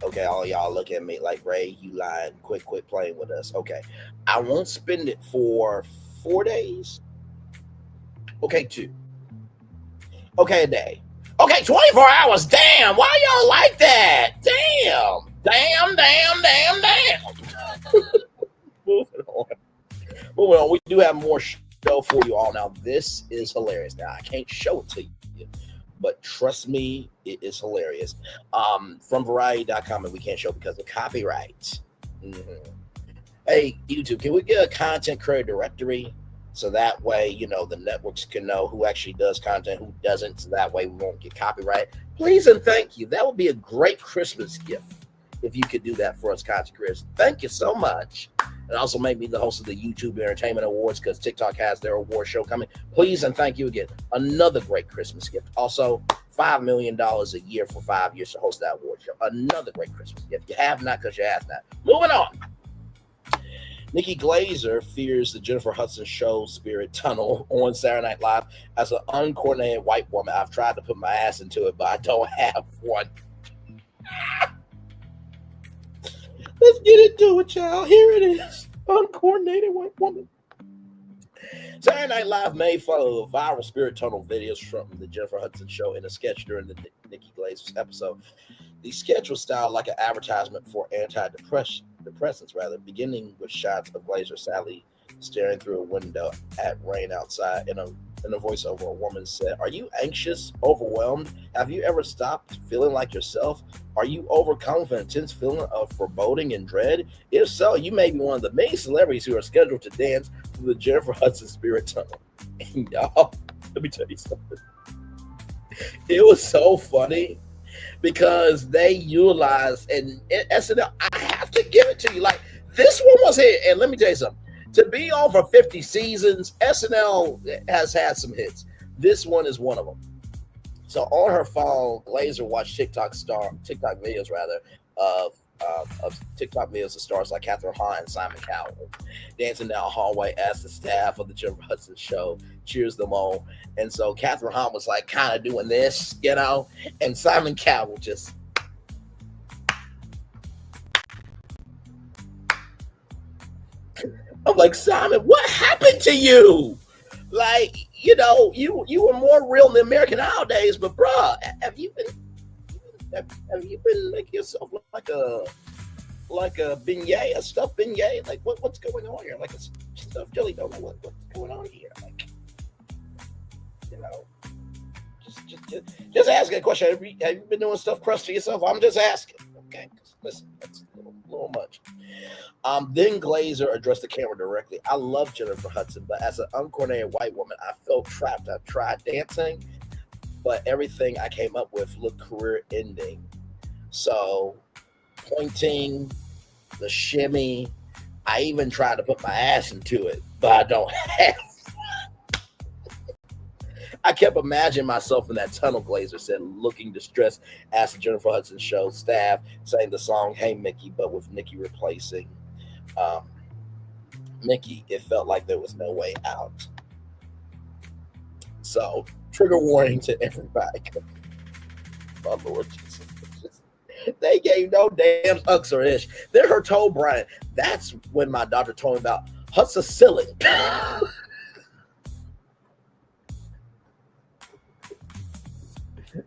Okay, all y'all look at me like, Ray, you lying. Quit playing with us. Okay, I won't spend it for 4 days. Okay, 2. Okay, a day. Okay, 24 hours. Damn, why y'all like that? Damn. Moving on. We do have more show for you all. Now, this is hilarious. Now, I can't show it to you, but trust me, it is hilarious. From Variety.com, and we can't show because of copyright. Hey, YouTube, can we get a content creator directory? So that way, the networks can know who actually does content, who doesn't. So that way we won't get copyright. Please and thank you. That would be a great Christmas gift if you could do that for us content creators. Thank you so much. And also make me the host of the YouTube Entertainment Awards because TikTok has their award show coming. Please and thank you again. Another great Christmas gift. Also, $5 million a year for 5 years to host that award show. Another great Christmas gift. You have not because you asked not. Moving on. Nikki Glaser fears the Jennifer Hudson show spirit tunnel on Saturday Night Live. As an uncoordinated white woman, I've tried to put my ass into it, but I don't have one. Let's get into it, y'all. Here it is. Uncoordinated white woman. Saturday Night Live made fun of the viral spirit tunnel videos from the Jennifer Hudson show in a sketch during the Nikki Glaser's episode. The sketch was styled like an advertisement for antidepressants, beginning with shots of Glaser sadly staring through a window at rain outside. In a voiceover, a woman said, "Are you anxious, overwhelmed? Have you ever stopped feeling like yourself? Are you overcome with an intense feeling of foreboding and dread? If so, you may be one of the many celebrities who are scheduled to dance through the Jennifer Hudson spirit tunnel." And y'all, let me tell you something. It was so funny because they utilized, and SNL, I have to give it to you. Like, this one was hit, and let me tell you something. To be on for 50 seasons, SNL has had some hits. This one is one of them. So on her phone, Glaser watched TikTok videos of TikTok videos of stars like Catherine Hahn and Simon Cowell dancing down the hallway as the staff of the Jennifer Hudson show cheers them on. And so Catherine Hahn was like kind of doing this, and Simon Cowell just I'm like, Simon, what happened to you? Like, you were more real than American Idol days, but bruh, have you been making yourself look like a beignet, a stuffed beignet? Like what's going on here? Like a stuffed jelly donut. What's going on here? Like, just asking a question. Have you been doing stuffed crust to yourself? I'm just asking. Okay, listen, that's a little much. Then Glaser addressed the camera directly. I love Jennifer Hudson, but as an uncoordinated white woman, I felt trapped. I tried dancing, but everything I came up with looked career-ending. So, pointing, the shimmy, I even tried to put my ass into it, but I don't have. I kept imagining myself in that tunnel, Glaser said, looking distressed as the Jennifer Hudson show staff sang the song Hey Mickey, but with Nikki replacing Nikki. It felt like there was no way out. So, trigger warning to everybody. My Lord Jesus. They gave no damn ucks or ish. They're her toe, Brian. That's when my doctor told me about hussacillin.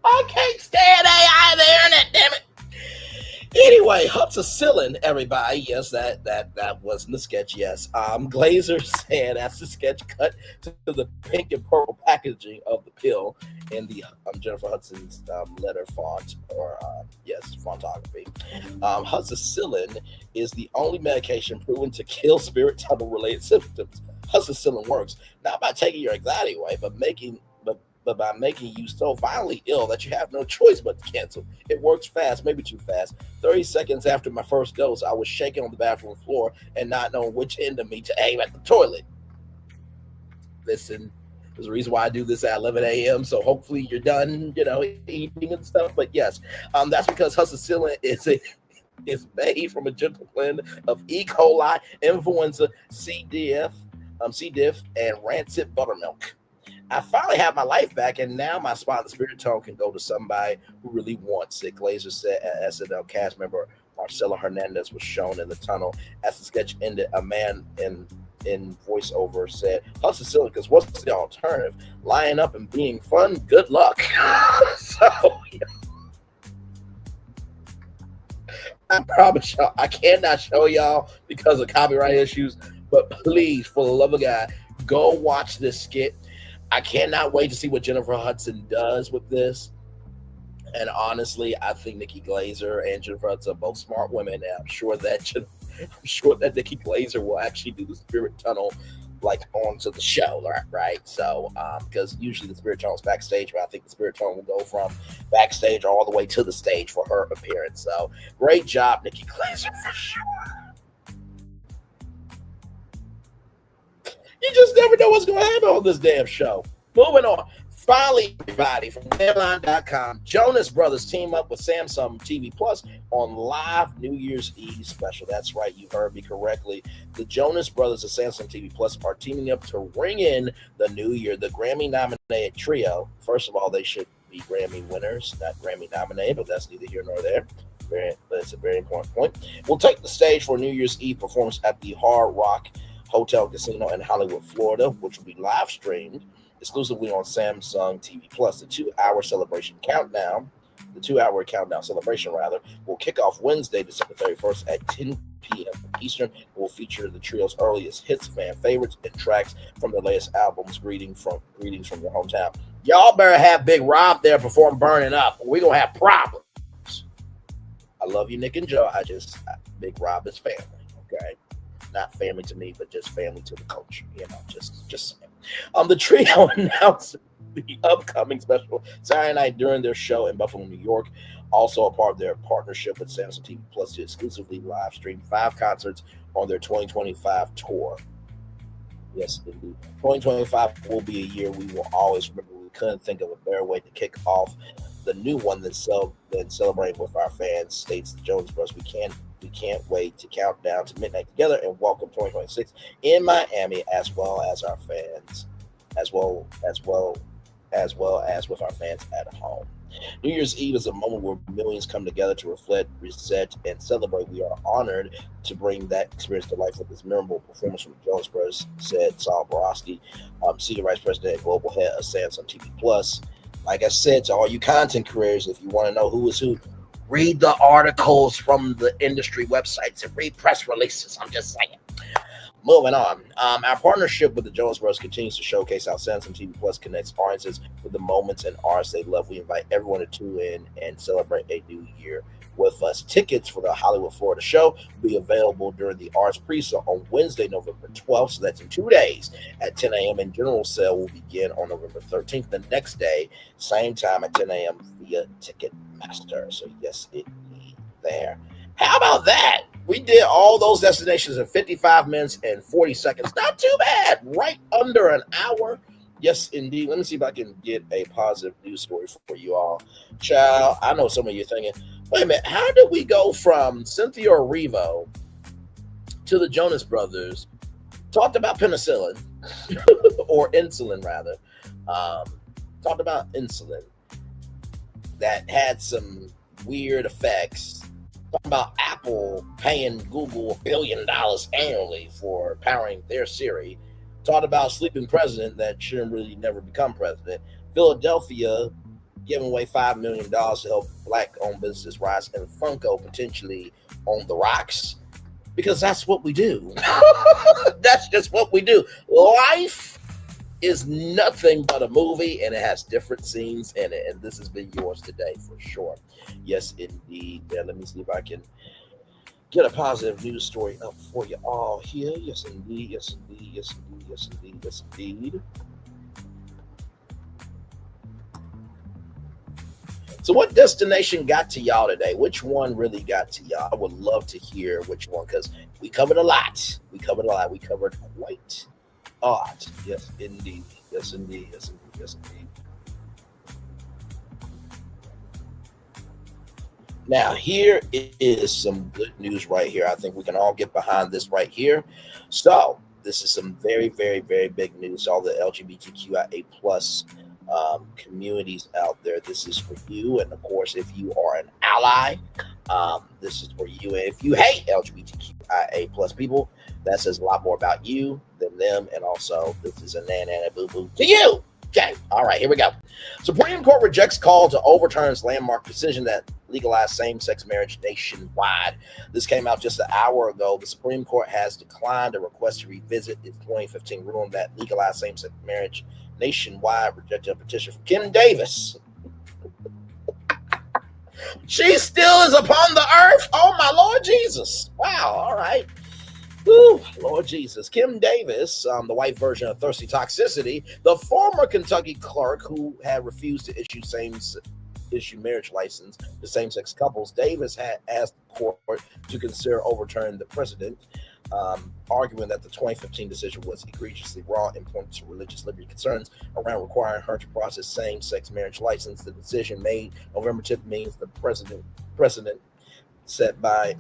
I can't stand AI on the internet, damn it. Anyway, hussacillin, everybody. Yes, that was in the sketch. Yes. Glaser said as the sketch cut to the pink and purple packaging of the pill in the Jennifer Hudson's letter font, or fontography. Hussacillin is the only medication proven to kill spirit tunnel related symptoms. Hussacillin works not by taking your anxiety away, but by making you so violently ill that you have no choice but to cancel. It works fast, maybe too fast. 30 seconds after my first dose, I was shaking on the bathroom floor and not knowing which end of me to aim at the toilet. Listen, there's a reason why I do this at 11 a.m., so hopefully you're done, eating and stuff. But yes, that's because hussacillin is made from a gentle blend of E. coli, influenza, C. diff, and rancid buttermilk. I finally have my life back, and now my spot in the spirit tone can go to somebody who really wants it. Glaser said SNL cast member Marcela Hernandez was shown in the tunnel. As the sketch ended, a man in voiceover said, hussacillin, because what's the alternative? Lying up and being fun? Good luck. So, I promise y'all, I cannot show y'all because of copyright issues, but please, for the love of God, go watch this skit. I cannot wait to see what Jennifer Hudson does with this. And honestly, I think Nikki Glaser and Jennifer Hudson are both smart women, and I'm sure that Nikki Glaser will actually do the spirit tunnel like onto the show, right? So, because usually the spirit tunnel is backstage, but I think the spirit tunnel will go from backstage all the way to the stage for her appearance. So, great job, Nikki Glaser, for sure. You just never know what's going to happen on this damn show. Moving on. Finally, everybody, from Airline.com, Jonas Brothers team up with Samsung TV Plus on live New Year's Eve special. That's right, you heard me correctly. The Jonas Brothers of Samsung TV Plus are teaming up to ring in the new year. The Grammy-nominated trio, first of all, they should be Grammy winners, not Grammy-nominated, but that's neither here nor there. That's a very important point. We'll take the stage for New Year's Eve performance at the Hard Rock Hotel Casino in Hollywood, Florida, which will be live streamed exclusively on Samsung TV Plus. The 2-hour celebration will kick off Wednesday, December 31st at 10 p.m. Eastern. It will feature the trio's earliest hits, fan favorites, and tracks from their latest albums, Greetings from Your Hometown. Y'all better have Big Rob there perform Burning Up, or we're going to have problems. I love you, Nick and Joe. Big Rob is family, okay? Not family to me, but just family to the culture. Just saying. The trio announced the upcoming special Saturday night during their show in Buffalo, New York. Also a part of their partnership with Samsung TV Plus to exclusively live stream 5 concerts on their 2025 tour. Yes, indeed. 2025 will be a year we will always remember. We we couldn't think of a better way to kick off the new one than celebrate with our fans, states the Jonas Brothers. We can't wait to count down to midnight together and welcome 2026 in Miami, as well as our fans, as well as with our fans at home. New Year's Eve is a moment where millions come together to reflect, reset, and celebrate. We are honored to bring that experience to life with this memorable performance from the Jonas Brothers, said Saul Borowski, Senior Vice President and Global Head of Samsung TV Plus. Like I said, to all you content creators, if you want to know who is who, read the articles from the industry websites and read press releases. I'm just saying. Moving on. Our partnership with the Jonas Brothers continues to showcase how Samsung TV Plus connects audiences with the moments and artists they love. We invite everyone to tune in and celebrate a new year with us. Tickets for the Hollywood, Florida show will be available during the Arts Pre-Sale on Wednesday, November 12th. So that's in 2 days at 10 a.m. And general sale will begin on November 13th. The next day, same time at 10 a.m. via Ticketmaster. So yes, it is there. How about that? We did all those destinations in 55 minutes and 40 seconds. Not too bad. Right under an hour. Yes, indeed. Let me see if I can get a positive news story for you all. Child, I know some of you are thinking, wait a minute, how did we go from Cynthia Erivo to the Jonas Brothers? Talked about penicillin, or insulin rather. Talked about insulin that had some weird effects. Talking about Apple paying Google $1 billion annually for powering their Siri. Talked about sleeping president that shouldn't really never become president. Philadelphia giving away $5 million to help Black-owned businesses rise, and Funko potentially on the rocks, because that's what we do. That's just what we do. Life is nothing but a movie, and it has different scenes in it, and this has been yours today for sure. Yes, indeed. Yeah, let me see if I can get a positive news story up for you all here. Yes, indeed. Yes, indeed. Yes, indeed. Yes, indeed. Yes, indeed. So what destination got to y'all today? Which one really got to y'all? I would love to hear which one, because we covered a lot. We covered quite a lot. Yes, indeed. Yes, indeed. Yes, indeed. Yes, indeed. Now, here is some good news right here. I think we can all get behind this right here. So, this is some very, very, very big news. All the LGBTQIA plus communities out there. This is for you. And of course, if you are an ally, this is for you. And if you hate LGBTQIA plus people, that says a lot more about you than them. And also, this is a nana boo boo to you. Okay. All right. Here we go. Supreme Court rejects call to overturn its landmark decision that legalized same-sex marriage nationwide. This came out just an hour ago. The Supreme Court has declined a request to revisit its 2015 ruling that legalized same-sex marriage nationwide, rejecting a petition from Kim Davis. She still is upon the earth. Oh, my Lord Jesus. Wow. All right. Ooh, Lord Jesus. Kim Davis, the white version of Thirsty Toxicity, the former Kentucky clerk who had refused to issue marriage license to same-sex couples. Davis had asked the court to consider overturning the precedent, arguing that the 2015 decision was egregiously wrong and pointed to religious liberty concerns around requiring her to process same-sex marriage license. The decision made November 10th means the precedent set by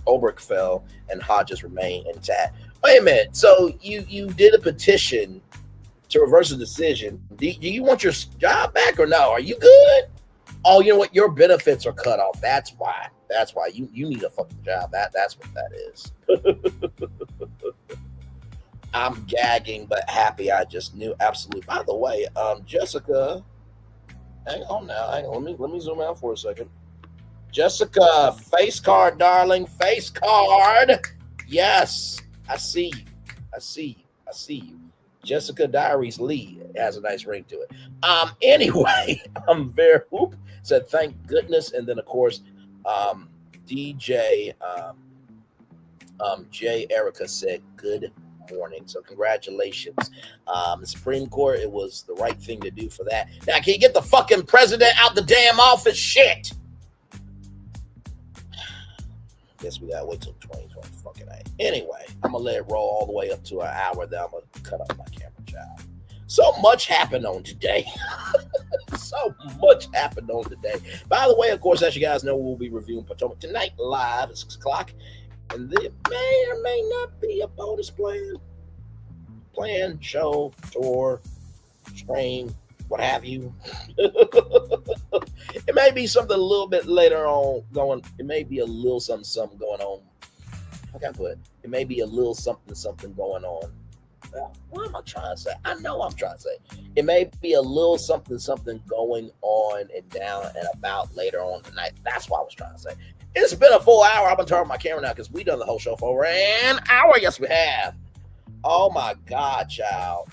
Obergefell and Hodges remain intact. Wait a minute. So you did a petition to reverse the decision. Do you want your job back or no? Are you good? Oh, you know what? Your benefits are cut off. That's why. That's why you need a fucking job. That's what that is. I'm gagging but happy. I just knew. Absolutely. By the way, Jessica, hang on now. Hang on. Let me zoom out for a second. Jessica, face card, darling. Face card. Yes. I see you. I see you. I see you. Jessica Diaries Lee has a nice ring to it. Anyway, Vera Hoop said, thank goodness. And then, of course, DJ J. Erica said, good morning. So congratulations. The Supreme Court, it was the right thing to do for that. Now, can you get the fucking president out the damn office? Shit. Guess we gotta wait till 2020 fucking 8. Anyway, I'm gonna let it roll all the way up to an hour. Then I'm gonna cut off my camera, child. So much happened on today. So much happened on today. By the way, of course, as you guys know, we'll be reviewing Potomac tonight live at 6 o'clock. And there may or may not be a bonus plan, show, tour, stream, what have you. It may be something a little bit later on going. It may be a little something going on. How can I put it? It may be a little something going on. What am I trying to say? I know I'm trying to say. It may be a little something going on and down and about later on tonight. That's what I was trying to say. It's been a full hour. I'm going to turn my camera now because we done the whole show for over an hour. Yes, we have. Oh, my God, child.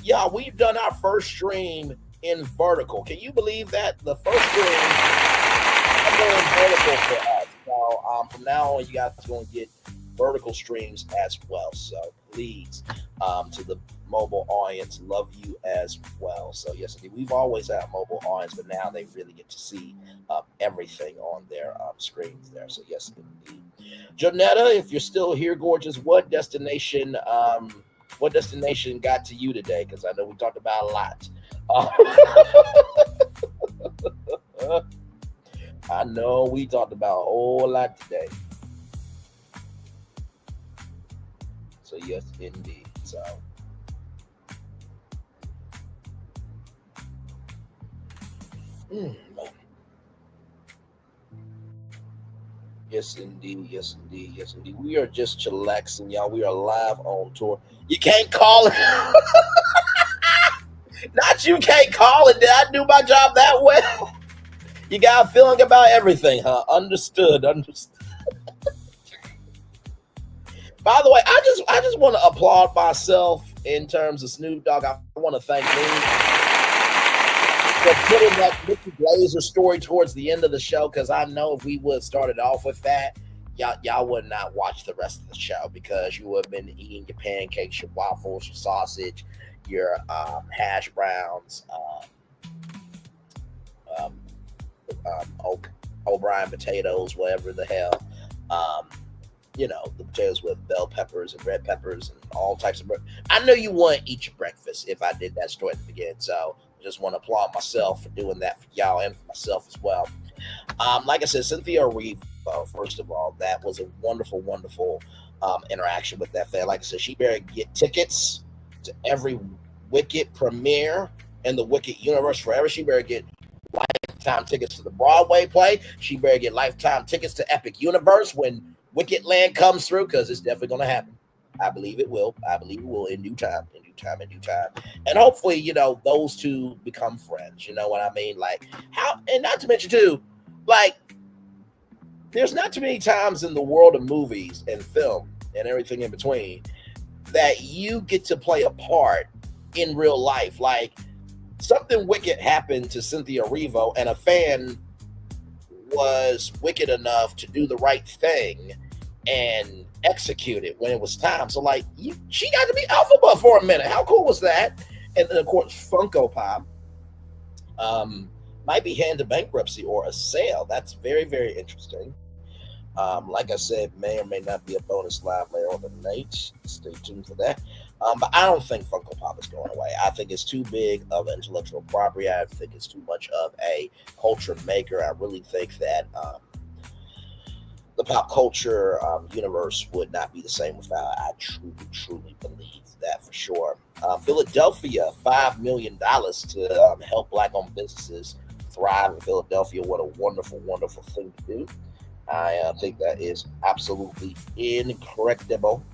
Yeah, we've done our first stream in vertical. Can you believe that? The first stream is going vertical for us. So from now on, you guys are going to get vertical streams as well. So please, to the mobile audience, love you as well. So yes, indeed, we've always had a mobile audience, but now they really get to see everything on their screens there. So yes, indeed. Jonetta, if you're still here, gorgeous, what destination got to you today? Because I know we talked about a lot. I know we talked about a whole lot today. So yes, indeed. So yes, indeed. Yes, indeed. Yes, indeed. We are just chillaxing, y'all. We are live on tour. You can't call it. Not you can't call it. Did I do my job that well? You got a feeling about everything, huh? Understood. By the way, I just want to applaud myself in terms of Snoop Dogg. I want to thank me for putting that Nikki Glaser story towards the end of the show, because I know if we would have started off with that, y'all would not watch the rest of the show, because you would have been eating your pancakes, your waffles, your sausage, your hash browns, O'Brien potatoes, whatever the hell. The potatoes with bell peppers and red peppers and all types of. I know you want to eat your breakfast if I did that story at the beginning. So I just want to applaud myself for doing that for y'all and for myself as well. Like I said, Cynthia Erivo, first of all, that was a wonderful, wonderful interaction with that fan. Like I said, she better get tickets to every Wicked premiere in the Wicked universe forever. She better get lifetime tickets to the Broadway play. She better get lifetime tickets to Epic Universe when Wicked Land comes through, because it's definitely going to happen. I believe it will. I believe it will in due time. And hopefully, those two become friends. You know what I mean? Like, how, and not to mention too, like, there's not too many times in the world of movies and film and everything in between that you get to play a part in real life. Like, something wicked happened to Cynthia Erivo, and a fan was wicked enough to do the right thing and execute it when it was time. So like, she got to be elphaba for a minute. How cool was that? And then of course Funko Pop might be heading to bankruptcy or a sale. That's very, very interesting. Like I said, may or may not be a bonus live later on the night. Stay tuned for that. But I don't think Funko Pop is going away. I think it's too big of an intellectual property. I think it's too much of a culture maker. I really think that the pop culture universe would not be the same without it. I truly, truly believe that for sure. Philadelphia, $5 million to help Black-owned businesses thrive in Philadelphia. What a wonderful, wonderful thing to do. I think that is absolutely incredible.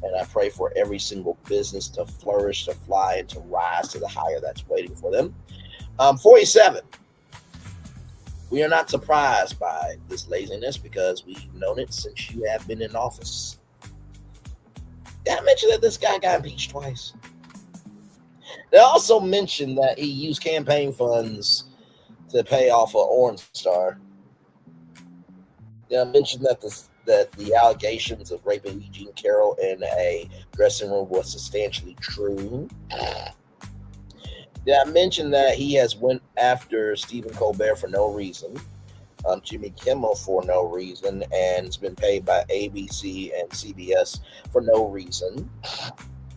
And I pray for every single business to flourish, to fly, and to rise to the higher that's waiting for them. 47. We are not surprised by this laziness because we've known it since you have been in office. Did I mention that this guy got impeached twice? They also mentioned that he used campaign funds to pay off an Orange Star. Did I mention that the allegations of raping Eugene Carroll in a dressing room was substantially true? Did I mention that he has went after Stephen Colbert for no reason, Jimmy Kimmel for no reason, and has been paid by ABC and CBS for no reason?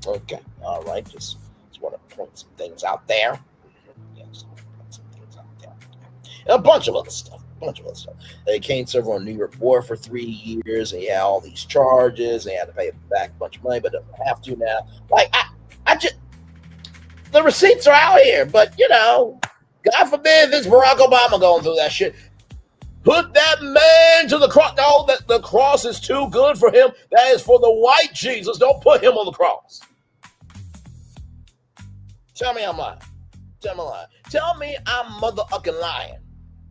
Okay, all right, just want to point some things out there. Yes, some things out there. And a bunch of other stuff. They can't serve on New York board for 3 years, and he had all these charges. They had to pay back a bunch of money, but don't have to now. Like I just the receipts are out here, but God forbid this Barack Obama going through that shit. Put that man to the cross. No, that the cross is too good for him. That is for the white Jesus. Don't put him on the cross. Tell me I'm lying. Tell me I'm motherfucking lying.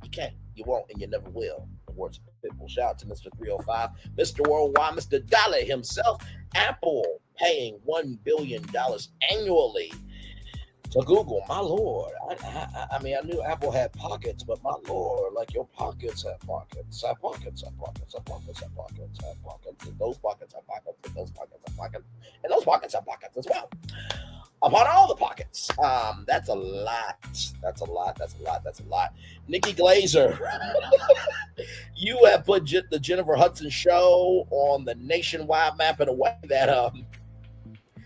You can't. You won't, and you never will. The words of people. Shout out to Mr. 305, Mr. Worldwide, Mr. Dollar himself. Apple paying $1 billion annually to Google. My Lord. I mean, I knew Apple had pockets, but my Lord, like your pockets have pockets. Have pockets. And those pockets have pockets. And those pockets have pockets. And those pockets have pockets as well. Upon all the pockets. That's a lot. That's a lot. Nikki Glaser, you have put the Jennifer Hudson show on the nationwide map in a way that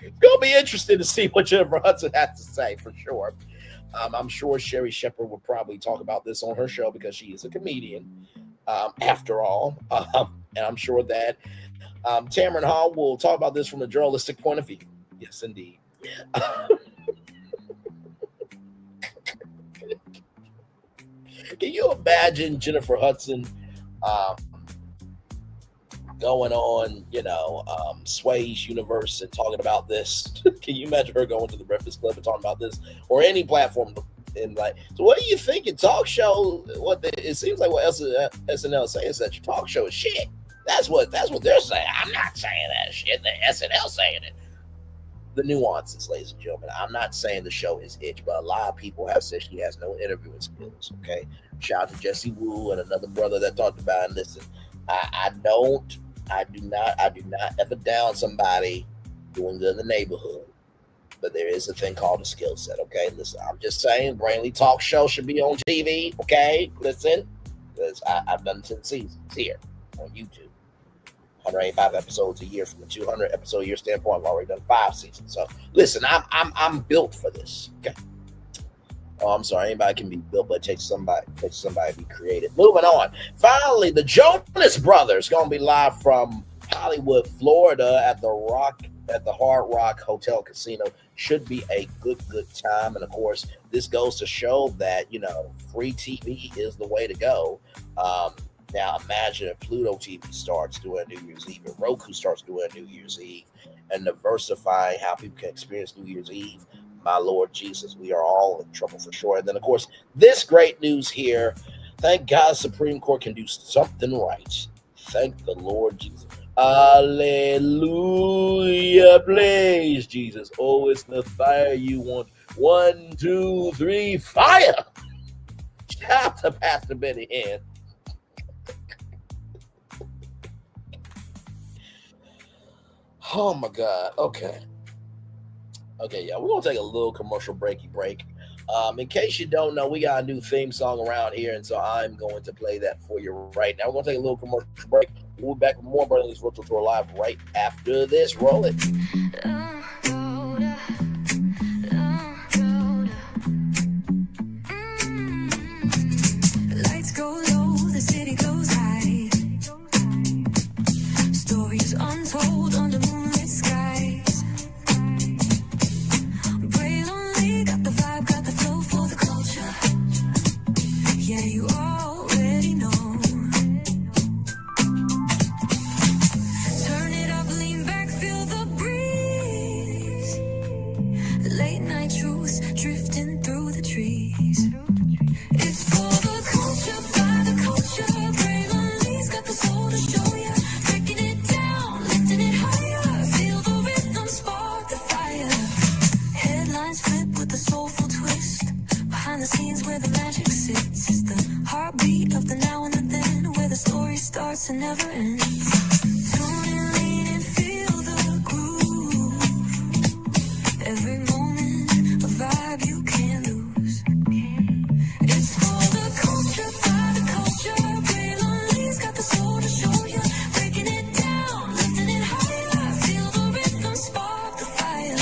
it's going to be interesting to see what Jennifer Hudson has to say for sure. I'm sure Sherry Shepherd will probably talk about this on her show because she is a comedian, after all. And I'm sure that Tamron Hall will talk about this from a journalistic point of view. Yes, indeed. Can you imagine Jennifer Hudson going on, Sway's Universe and talking about this? Can you imagine her going to the Breakfast Club and talking about this, or any platform? And so what do you think your talk show? It seems like what SNL is saying is that your talk show is shit. That's what they're saying. I'm not saying that shit. The SNL saying it. The nuances, ladies and gentlemen. I'm not saying the show is itch, but a lot of people have said she has no interviewing skills. Okay, shout out to Jesse Wu and another brother that talked about it. Listen, I do not ever down somebody doing good in the neighborhood, but there is a thing called a skill set. Okay, listen, I'm just saying, Brainly Talk Show should be on TV. Okay, listen, because I've done 10 seasons here on YouTube. 185 episodes a year. From a 200 episode a year standpoint, I've already done 5 seasons. So listen, I'm built for this. Okay. Oh, I'm sorry. Anybody can be built, but it takes somebody to be creative. Moving on. Finally, the Jonas Brothers gonna be live from Hollywood, Florida, at the Hard Rock Hotel Casino. Should be a good time. And of course, this goes to show that free TV is the way to go. Now imagine if Pluto TV starts doing New Year's Eve, and Roku starts doing New Year's Eve, and diversifying how people can experience New Year's Eve. My Lord Jesus, we are all in trouble for sure. And then, of course, this great news here. Thank God the Supreme Court can do something right. Thank the Lord Jesus. Hallelujah. Praise Jesus. Oh, it's the fire you want. 1, 2, 3, fire. Shout out to Pastor Benny Hinn. Oh my God. Okay, yeah, we're gonna take a little commercial break. In case you don't know, we got a new theme song around here, and so I'm going to play that for you right now. We're gonna take a little commercial break. We'll be back with more Bernie's Virtual Tour Live right after this. Roll it. Lights go low, the city goes high. Stories untold under moonlit skies. Braille only got the vibe, got the flow for the culture. Yeah, you already know. Turn it up, lean back, feel the breeze. Late night truths drifting through the trees. It's for the culture, by the culture. Braille only's got the soul to show ya. Breaking it down, lifting it higher. Feel the rhythm, spark the fire. Headlines flip with a soulful twist. Behind the scenes where the magic sits. It's the heartbeat of the now and the then, where the story starts and never ends. Tune in, lean and feel the groove. Every moment, a vibe you can't lose. It's for the culture, by the culture. Braille only's got the soul to show ya. Breaking it down, lifting it higher. Feel the rhythm, spark the fire.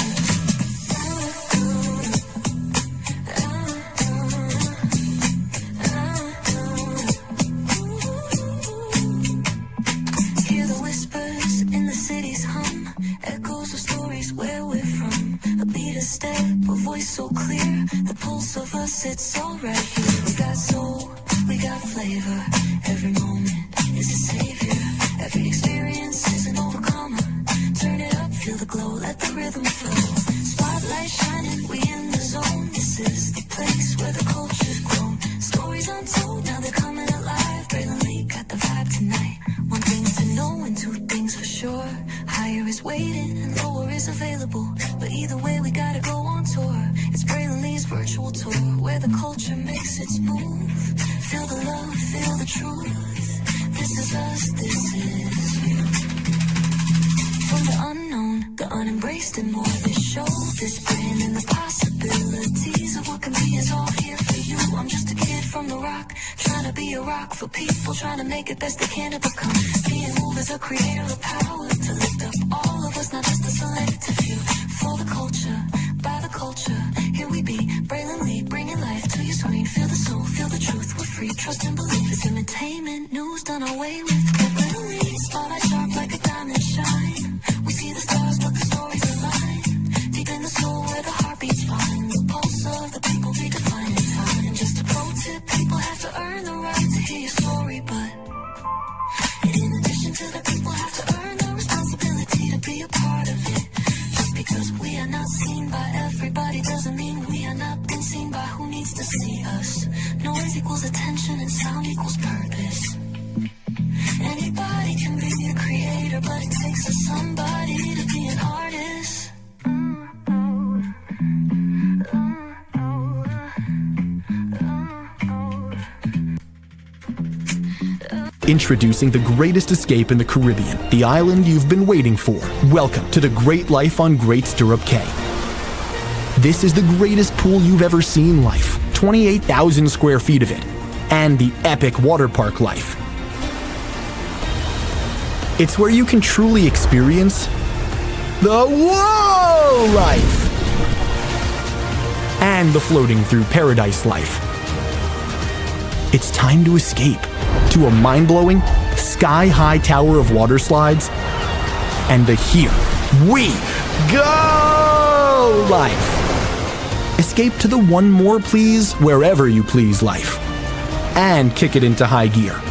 it's all right here. We got soul, we got flavor. Every moment is a savior. Every experience is an overcomer. Turn it up, feel the glow, let the rhythm flow. Spotlight shining, we in the zone. This is the place where the culture's grown. Stories untold, now they're coming alive. Braylon Lee got the vibe tonight. One thing to know and two things for sure. Higher is waiting and lower is available. But either way, we gotta go on tour. It's Braylon Lee's virtual tour, where the culture makes its move. Feel the love, feel the truth. This is us, this is you. From the unknown, the unembraced and more. This show, this brand and the possibilities of what can be is all here for you. I'm just a kid from the rock, trying to be a rock for people, trying to make it best they can to become. Being moved as a creator of power, to lift up all of us, not just a selective few. For the culture, by the culture, here we be, Braylon Lee, bringing life to your screen. Feel the soul, feel the truth, we're free, trust and believe. It's entertainment, news done away with. Braylon Lee, spotlight sharp like a diamond shine. We see the stars, but the stories align. Deep in the soul where the heartbeats find. The pulse of the people redefining time. Just a pro tip, people have to earn the right to hear your story, but in addition to that, people have to earn the responsibility to be a part of it. Just because we are not seen by everybody doesn't mean we are not been seen by who needs to see us. Noise equals attention and sound equals purpose. Anybody can be a creator, but it takes a somebody to be an artist. Introducing the greatest escape in the Caribbean, the island you've been waiting for. Welcome to the Great Life on Great Stirrup Cay. This is the greatest pool you've ever seen life, 28,000 square feet of it, and the epic water park life. It's where you can truly experience the whoa life and the floating through paradise life. It's time to escape to a mind-blowing, sky-high tower of water slides and the Here We Go life. Escape to the one more please wherever you please life and kick it into high gear.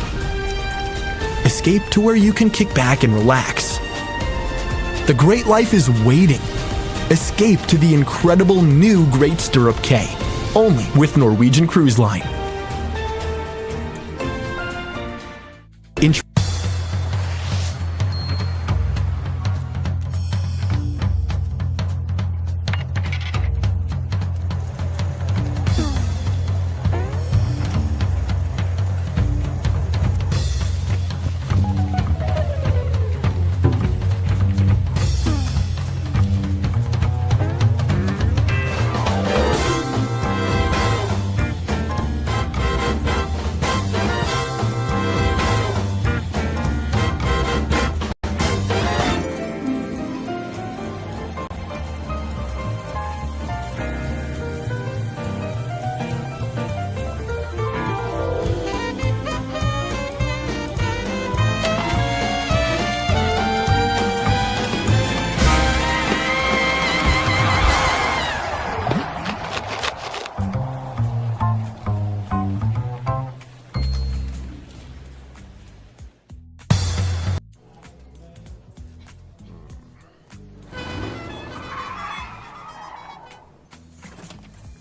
Escape to where you can kick back and relax. The great life is waiting. Escape to the incredible new Great Stirrup Cay, only with Norwegian Cruise Line.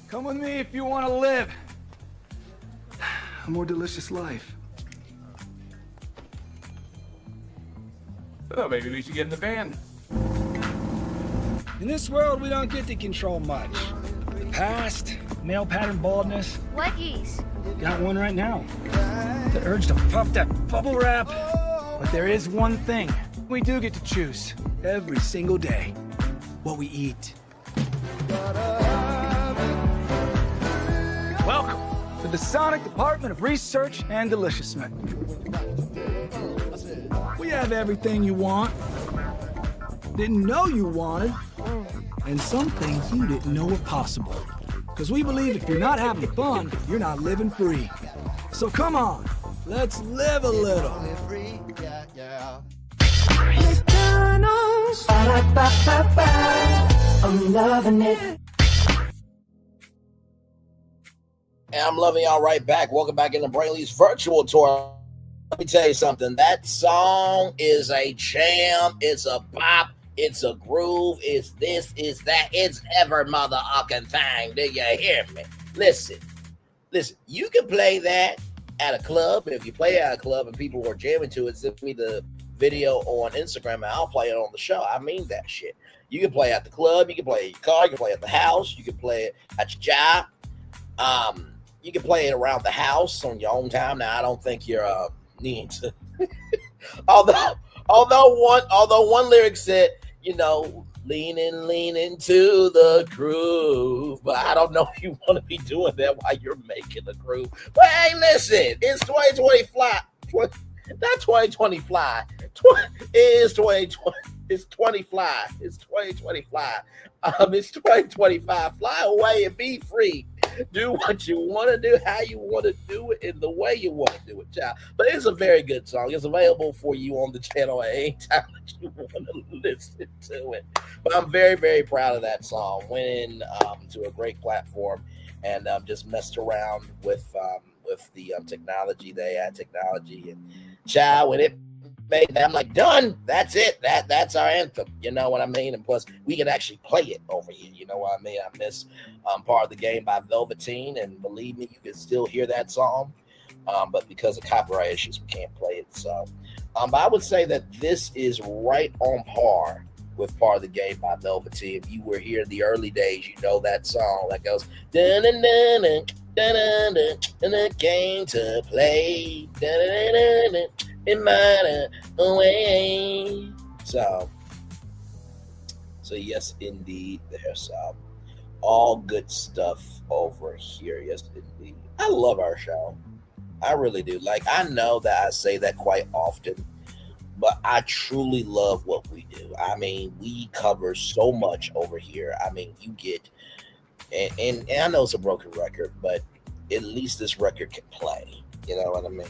Come with me if you want to live a more delicious life. Oh, maybe we should get in the van. In this world, we don't get to control much. The past, male pattern baldness. Leggies. Got one right now. The urge to puff that bubble wrap. But there is one thing we do get to choose every single day: what we eat. Welcome to the Sonic Department of Research and Deliciousness. We have everything you want, didn't know you wanted, and some things you didn't know were possible. Because we believe if you're not having fun, you're not living free. So come on, let's live a little. McDonald's, I'm loving it. And I'm loving y'all right back. Welcome back into Brainley's virtual tour. Let me tell you something. That song is a jam. It's a bop. It's a groove. It's this. It's that. It's every motherfucking thing. Do you hear me? Listen. You can play that at a club. If you play at a club and people are jamming to it, send me the video on Instagram and I'll play it on the show. I mean that shit. You can play at the club. You can play it in your car. You can play it at the house. You can play it at your job. You can play it around the house on your own time. Now, I don't think you're needing to. although one lyric said, lean into the groove. But I don't know if you want to be doing that while you're making the groove. But hey, listen, it's 2020 fly. Not 2020 fly. It is 2020. It's 20 fly. It's 2020 fly. It's 2025. Fly away and be free. Do what you want to do, how you want to do it, in the way you want to do it, child. But it's a very good song. It's available for you on the channel at any time that you want to listen to it. But I'm very, very proud of that song. Went in to a great platform and just messed around with the technology. They had technology, and child, when it made that, I'm like, done. That's it. That's our anthem. You know what I mean? And plus, we can actually play it over here. You know what I mean? I miss Part of the Game by Velveteen, and believe me, you can still hear that song. But because of copyright issues, we can't play it. So, but I would say that this is right on par with Part of the Game by Velveteen. If you were here in the early days, you know that song that goes dun dun dun dun dun dun dun, a game to play dun dun dun dun, in my way. So yes, indeed, there's all good stuff over here. Yes, indeed. I love our show. I really do. Like, I know that I say that quite often, but I truly love what we do. I mean, we cover so much over here. I mean, you get, and I know it's a broken record, but at least this record can play. You know what I mean?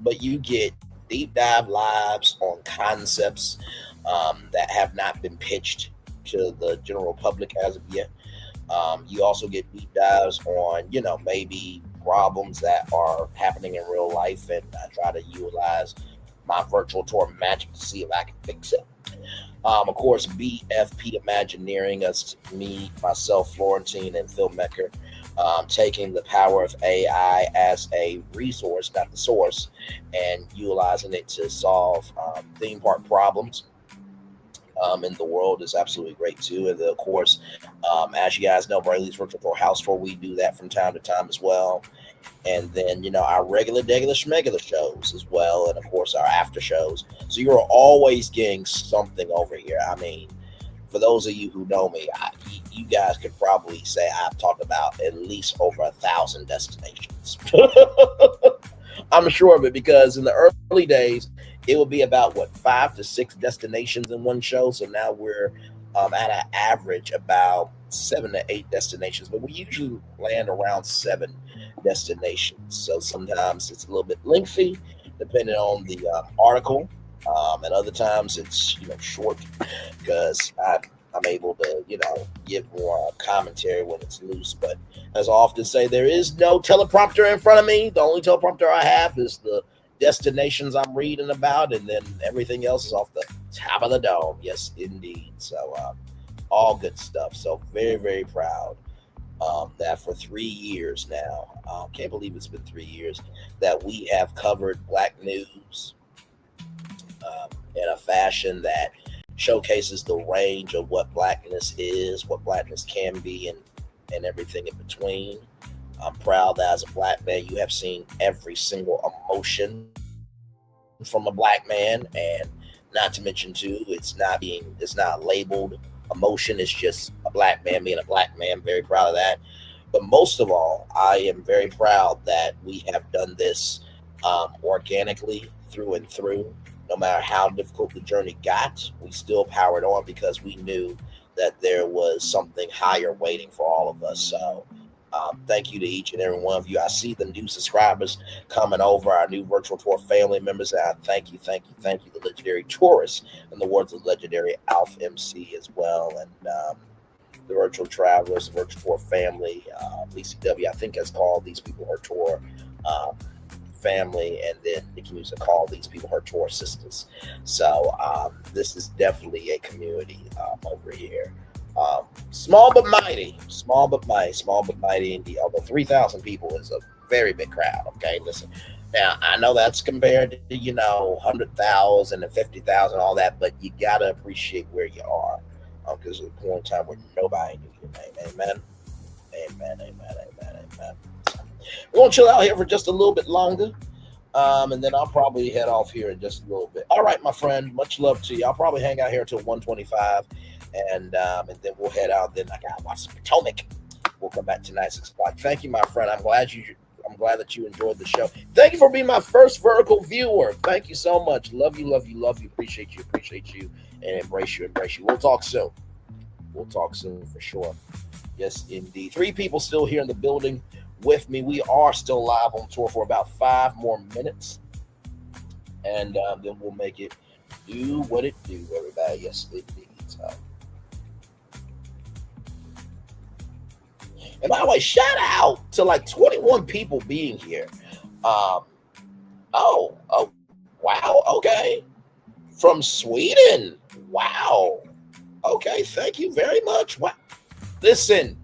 But you get deep dive lives on concepts that have not been pitched to the general public as of yet. You also get deep dives on, maybe problems that are happening in real life, and I try to utilize my virtual tour magic to see if I can fix it. Of course, BFP Imagineering, us, me, myself, Florentine, and filmmaker, taking the power of AI as a resource, not the source, and utilizing it to solve theme park problems in the world is absolutely great too. And of course, as you guys know, Brayley's Virtual Tour House Tour, we do that from time to time as well. And then, our regular schmegular shows as well. And of course, our after shows. So you're always getting something over here. I mean, for those of you who know me, you guys could probably say I've talked about at least over 1,000 destinations. I'm sure of it, because in the early days, it would be about 5 to 6 destinations in one show. So now we're at an average about 7 to 8 destinations, but we usually land around 7 destinations. So sometimes it's a little bit lengthy, depending on the article, and other times it's short, because I'm able to give more commentary when it's loose. But as I often say, there is no teleprompter in front of me. The only teleprompter I have is the destinations I'm reading about, and then everything else is off the top of the dome. Yes, indeed. So all good stuff. So very, very proud that for 3 years now, can't believe it's been 3 years, that we have covered Black news in a fashion that showcases the range of what Blackness is, what Blackness can be, and everything in between. I'm proud that as a Black man, you have seen every single emotion from a Black man, and not to mention too, it's not labeled emotion. It's just a Black man being a Black man. Very proud of that. But most of all, I am very proud that we have done this organically through and through. No matter how difficult the journey got, we still powered on, because we knew that there was something higher waiting for all of us. So thank you to each and every one of you. I see the new subscribers coming over, our new virtual tour family members, and I thank you, the legendary tourists, and the words of legendary Alf MC as well. And the virtual travelers, the virtual tour family. BCW, I think, has called these people her tour family, and then Nikki Glaser called these people her tour sisters. So this is definitely a community over here. Small but mighty, small but mighty indeed. Although 3,000 people is a very big crowd. Okay, listen. Now I know that's compared to 100,000 and 50,000, all that, but you gotta appreciate where you are, because there's a point in time where nobody knew your name. Amen. We're gonna chill out here for just a little bit longer, and then I'll probably head off here in just a little bit. All right, my friend. Much love to you. I'll probably hang out here until 1:25. And then we'll head out. Then I gotta watch some Potomac. We'll come back tonight 6 o'clock. Thank you, my friend. I'm glad that you enjoyed the show. Thank you for being my first vertical viewer. Thank you so much. Love you. Appreciate you, and embrace you. We'll talk soon. For sure. Yes, indeed. 3 people still here in the building with me. We are still live on tour for about 5 more minutes, and then we'll make it do what it do, everybody. Yes, indeed. And by the way, shout out to like 21 people being here. Oh, wow. Okay. From Sweden. Wow. Okay. Thank you very much. Wow. Listen,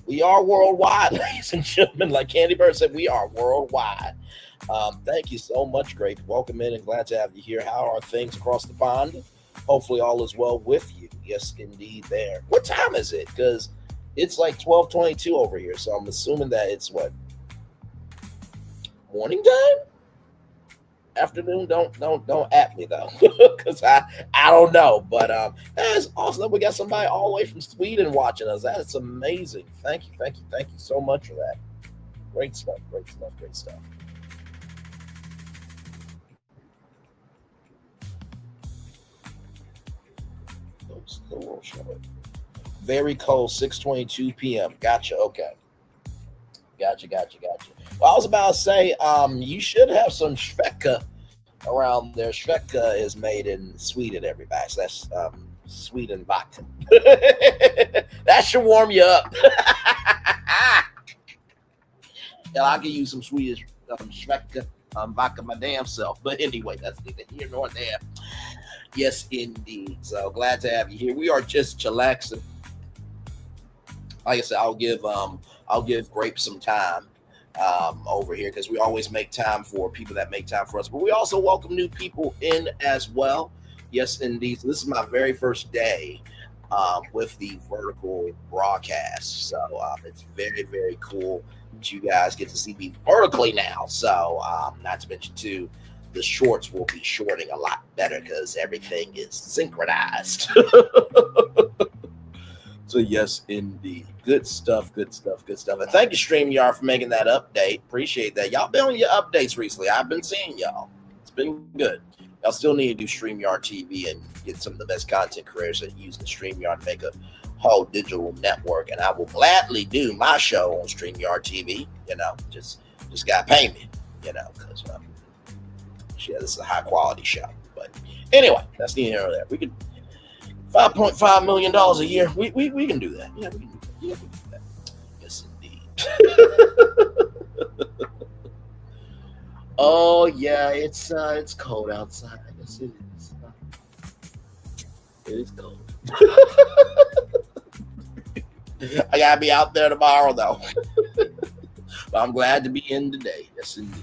we are worldwide, ladies and gentlemen. Like Candy Bird said, we are worldwide. Thank you so much. Great. Welcome in and glad to have you here. How are things across the pond? Hopefully all is well with you. Yes, indeed there. What time is it? Because it's like 12:22 over here, so I'm assuming that it's what? Morning time? Afternoon? Don't at me though, because I don't know. But that's awesome. We got somebody all the way from Sweden watching us. That's amazing. Thank you so much for that. Great stuff. Very cold, 6:22 p.m. Gotcha. Okay. Gotcha. Well, I was about to say, you should have some Schwecka around there. Schwecka is made in Sweden, everybody. So that's Sweden vodka. That should warm you up. Yeah, I could use some Swedish Schwecka vodka my damn self. But anyway, that's neither here nor there. Yes, indeed. So glad to have you here. We are just chillaxing. Like I said, I'll give Grape some time over here, because we always make time for people that make time for us. But we also welcome new people in as well. Yes, indeed. So this is my very first day with the vertical broadcast. So it's very, very cool that you guys get to see me vertically now. So not to mention too, the shorts will be shorting a lot better because everything is synchronized. So yes, indeed. Good stuff. And thank you, StreamYard, for making that update. Appreciate that. Y'all been on your updates recently. I've been seeing y'all. It's been good. Y'all still need to do StreamYard TV and get some of the best content creators that use the StreamYard to make a whole digital network. And I will gladly do my show on StreamYard TV. Just gotta pay me, because this is a high quality show. But anyway, that's neither here nor there. We could $5.5 million a year. We can do that. Yeah, we can do that. Yes, indeed. Oh yeah, it's cold outside. Yes, it is. It is cold. I gotta be out there tomorrow though. But I'm glad to be in today. Yes, indeed.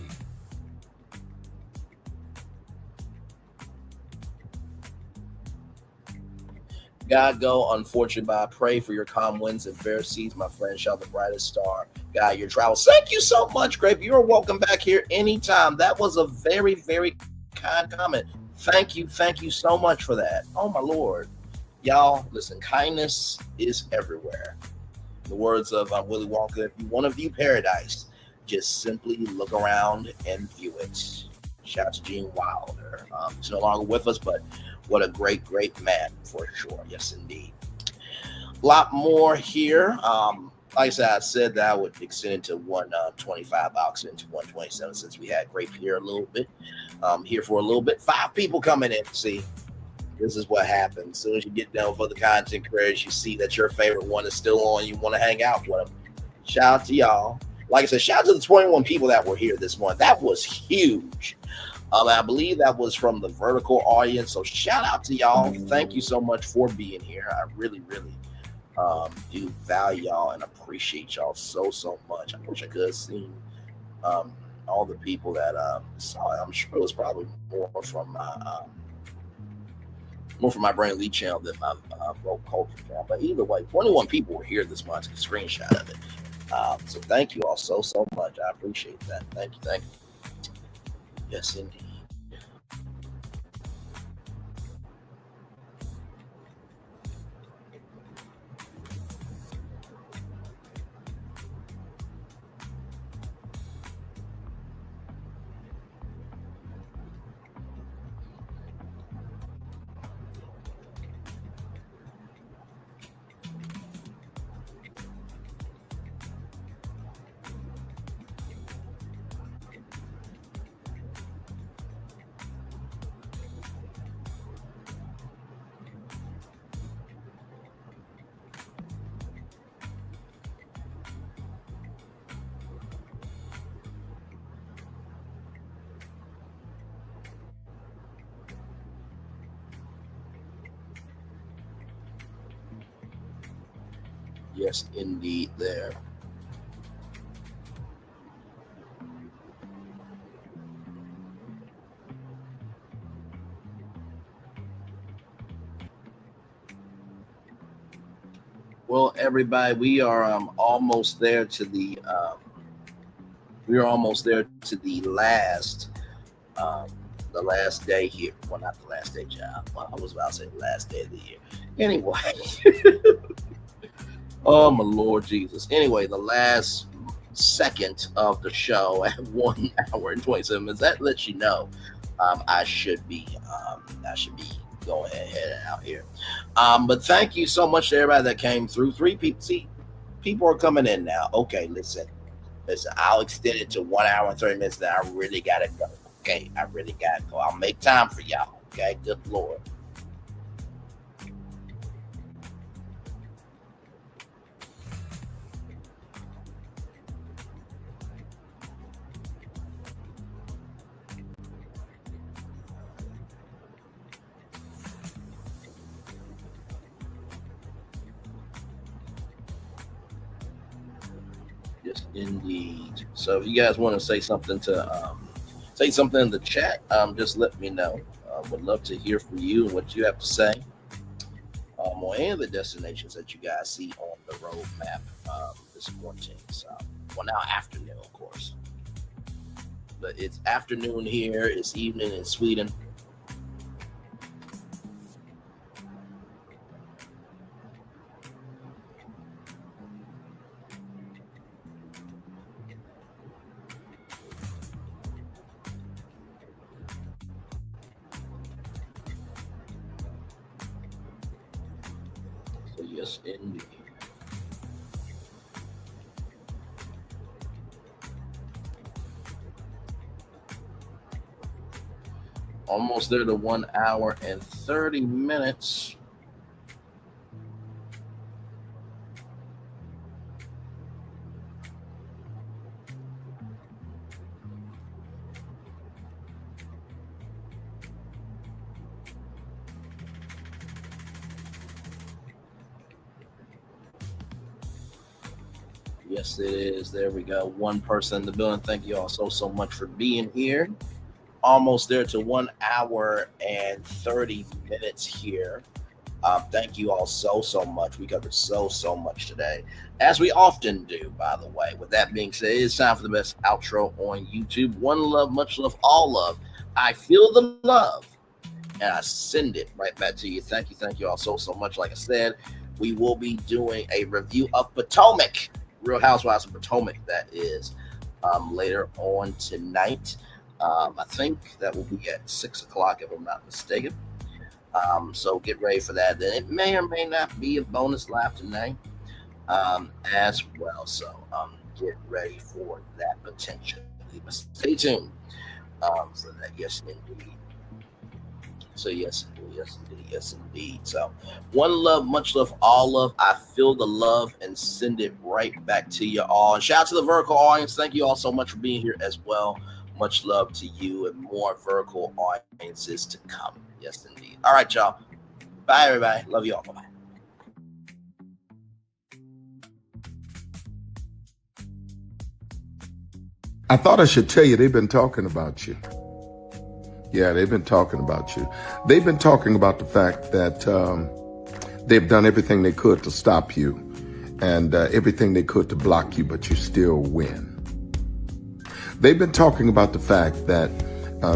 God go, unfortunate, but I pray for your calm winds and fair seas, my friend. Shall the brightest star guide your travels. Thank you so much, Grape. You are welcome back here anytime. That was a very, very kind comment. Thank you so much for that. Oh my Lord. Y'all, listen, kindness is everywhere. In the words of Willy Wonka, if you want to view paradise, just simply look around and view it. Shout out to Gene Wilder. He's no longer with us, but what a great, great man for sure. Yes, indeed. A lot more here. Like I said that I would extend it to 125 box into 127 since we had Grape here a little bit. Here for a little bit. 5 people coming in. See, This is what happens. As soon as you get done for the content creators, you see that your favorite one is still on. You want to hang out with them. Shout out to y'all. Like I said, shout out to the 21 people that were here this morning. That was huge. I believe that was from the vertical audience. So shout out to y'all. Thank you so much for being here. I really, really do value y'all and appreciate y'all so much. I wish I could have seen all the people that saw it. I'm sure it was probably more from my Brain Lead channel than my Woke Culture channel. But either way, 21 people were here this month. I took a screenshot of it. So thank you all so much. I appreciate that. Thank you. Yes, indeed. Yes, indeed, there. Well, everybody, we are almost there to the last day here. Well, not the last day, child. Well, I was about to say the last day of the year. Anyway. Oh, my Lord Jesus. Anyway, the last second of the show at 1 hour and 27 minutes. That lets you know I should be going ahead and out here. But thank you so much to everybody that came through. 3 people. See, people are coming in now. Okay, listen. I'll extend it to 1 hour and 30 minutes. Then I really got to go. Okay, I really got to go. I'll make time for y'all. Okay, good Lord. Yes, indeed. So if you guys want to say something in the chat, just let me know. Would love to hear from you and what you have to say on any of the destinations that you guys see on the roadmap this morning. So, well, now afternoon, of course. But it's afternoon here. It's evening in Sweden. Yes, indeed. Almost there to 1 hour and 30 minutes. Yes, it is. There we go. One person in the building. Thank you all so much for being here. Almost there to 1 hour and 30 minutes here. Thank you all so much. We covered so much today, as we often do, by the way. With that being said, it's time for the best outro on YouTube. One love, much love, all love. I feel the love, and I send it right back to you. Thank you all so much. Like I said, we will be doing a review of Potomac, Real Housewives of Potomac, that is later on tonight. I think that will be at 6 o'clock, if I'm not mistaken. So get ready for that. Then it may or may not be a bonus live tonight as well. So get ready for that potential. But stay tuned for that. Yes, indeed. So yes, yes indeed. So one love, much love, all love. I feel the love and send it right back to you all. And shout out to the Vertical audience. Thank you all so much for being here as well. Much love to you and more Vertical audiences to come. Yes indeed. All right, y'all. Bye everybody. Love you all. Bye-bye. I thought I should tell you they've been talking about you. Yeah, they've been talking about you. They've been talking about the fact that they've done everything they could to stop you and everything they could to block you, but you still win. They've been talking about the fact that